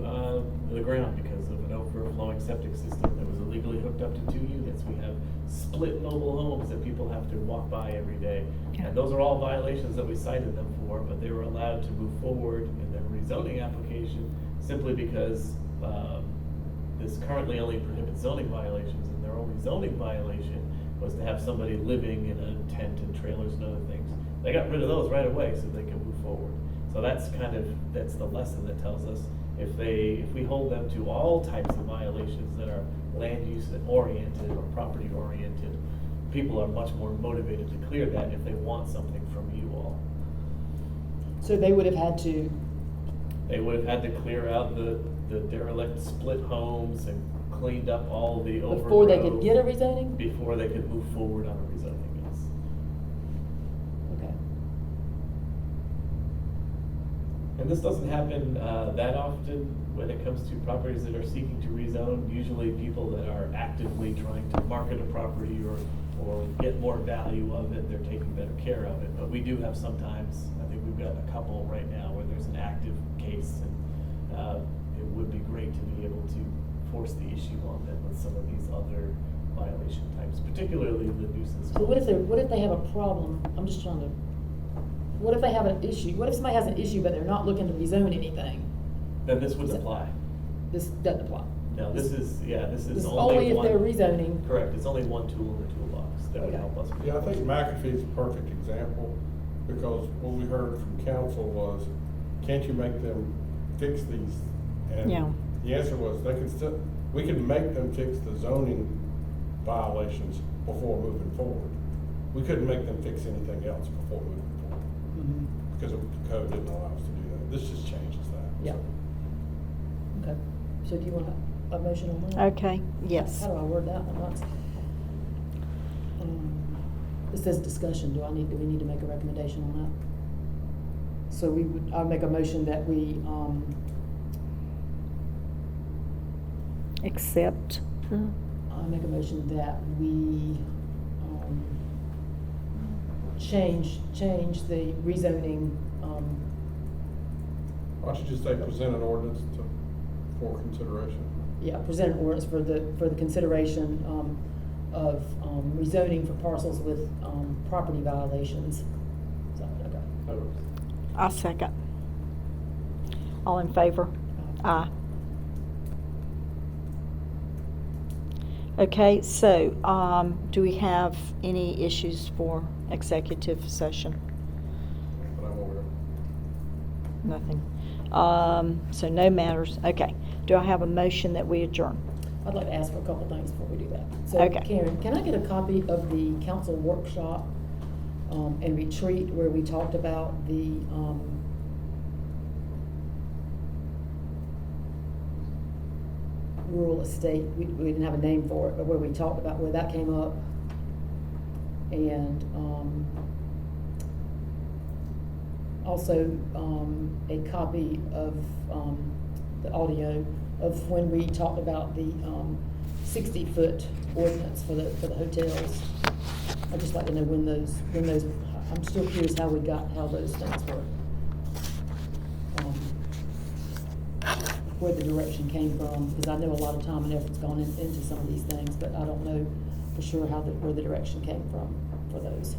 the ground because of an overflowing septic system that was illegally hooked up to 2 units. We have split mobile homes that people have to walk by every day. Yeah. And those are all violations that we cited them for, but they were allowed to move forward in their rezoning application simply because, this currently only prohibits zoning violations, and their only zoning violation was to have somebody living in a tent and trailers and other things. They got rid of those right away so they could move forward. So that's the lesson that tells us if we hold them to all types of violations that are land use oriented or property oriented, people are much more motivated to clear that if they want something from you all. So they would have had to, They would have had to clear out the derelict split homes and cleaned up all the overgrowth. before they could get a rezoning? Before they could move forward on a rezoning, yes. Okay. And this doesn't happen that often when it comes to properties that are seeking to rezone. Usually people that are actively trying to market a property or get more value of it, they're taking better care of it. But we do have sometimes, I think we've got a couple right now where there's an active case, and it would be great to be able to force the issue on them with some of these other violation types, particularly the nuisance. So what if they have a problem, I'm just trying to what if they have an issue? What if somebody has an issue but they're not looking to rezone anything? Then this would Is it- apply. This doesn't apply. No, this is This is only only if one. they're rezoning. Correct, it's only one tool in the toolbox that would Okay. help us. Yeah, I think McAfee's a perfect example, because what we heard from council was, can't you make them fix these? And Yeah. the answer was, they could still, we could make them fix the zoning violations before moving forward. We couldn't make them fix anything else before moving forward, Mhm. because the code didn't allow us to do that. This just changes that. Yeah. Okay, so do you want a motion on that? Okay, yes. How do I word that one? That's, it says discussion, do we need to make a recommendation on that? So I'll make a motion that we, Accept. I make a motion that we, change the rezoning, Why don't you just say present an ordinance for consideration? present an ordinance for the consideration, of, rezoning for parcels with, property violations. So, okay. That works. I second. All in favor? Aye. Okay, so, do we have any issues for executive session? But I'm aware. Nothing. So no matters. Okay. Do I have a motion that we adjourn? I'd like to ask for a couple things before we do that. So Okay. Karen, can I get a copy of the council workshop, and retreat where we talked about the, rural estate, we didn't have a name for it, but where we talked about where that came up? And, also, a copy of, the audio of when we talked about the, 60-foot ordinance for the hotels. I'd just like to know when those, I'm still curious how those things were. Where the direction came from, because I know a lot of time and effort's gone into some of these things, but I don't know for sure where the direction came from for those.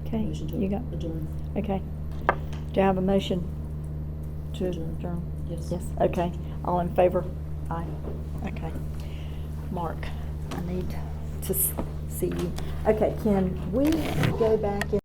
Okay, Motion to you got, adjourn. okay. Do I have a motion to Adjourn. adjourn? Yes. Yes, okay. All in favor? Aye. Okay. Mark, I need to see you. Okay, can we go back in?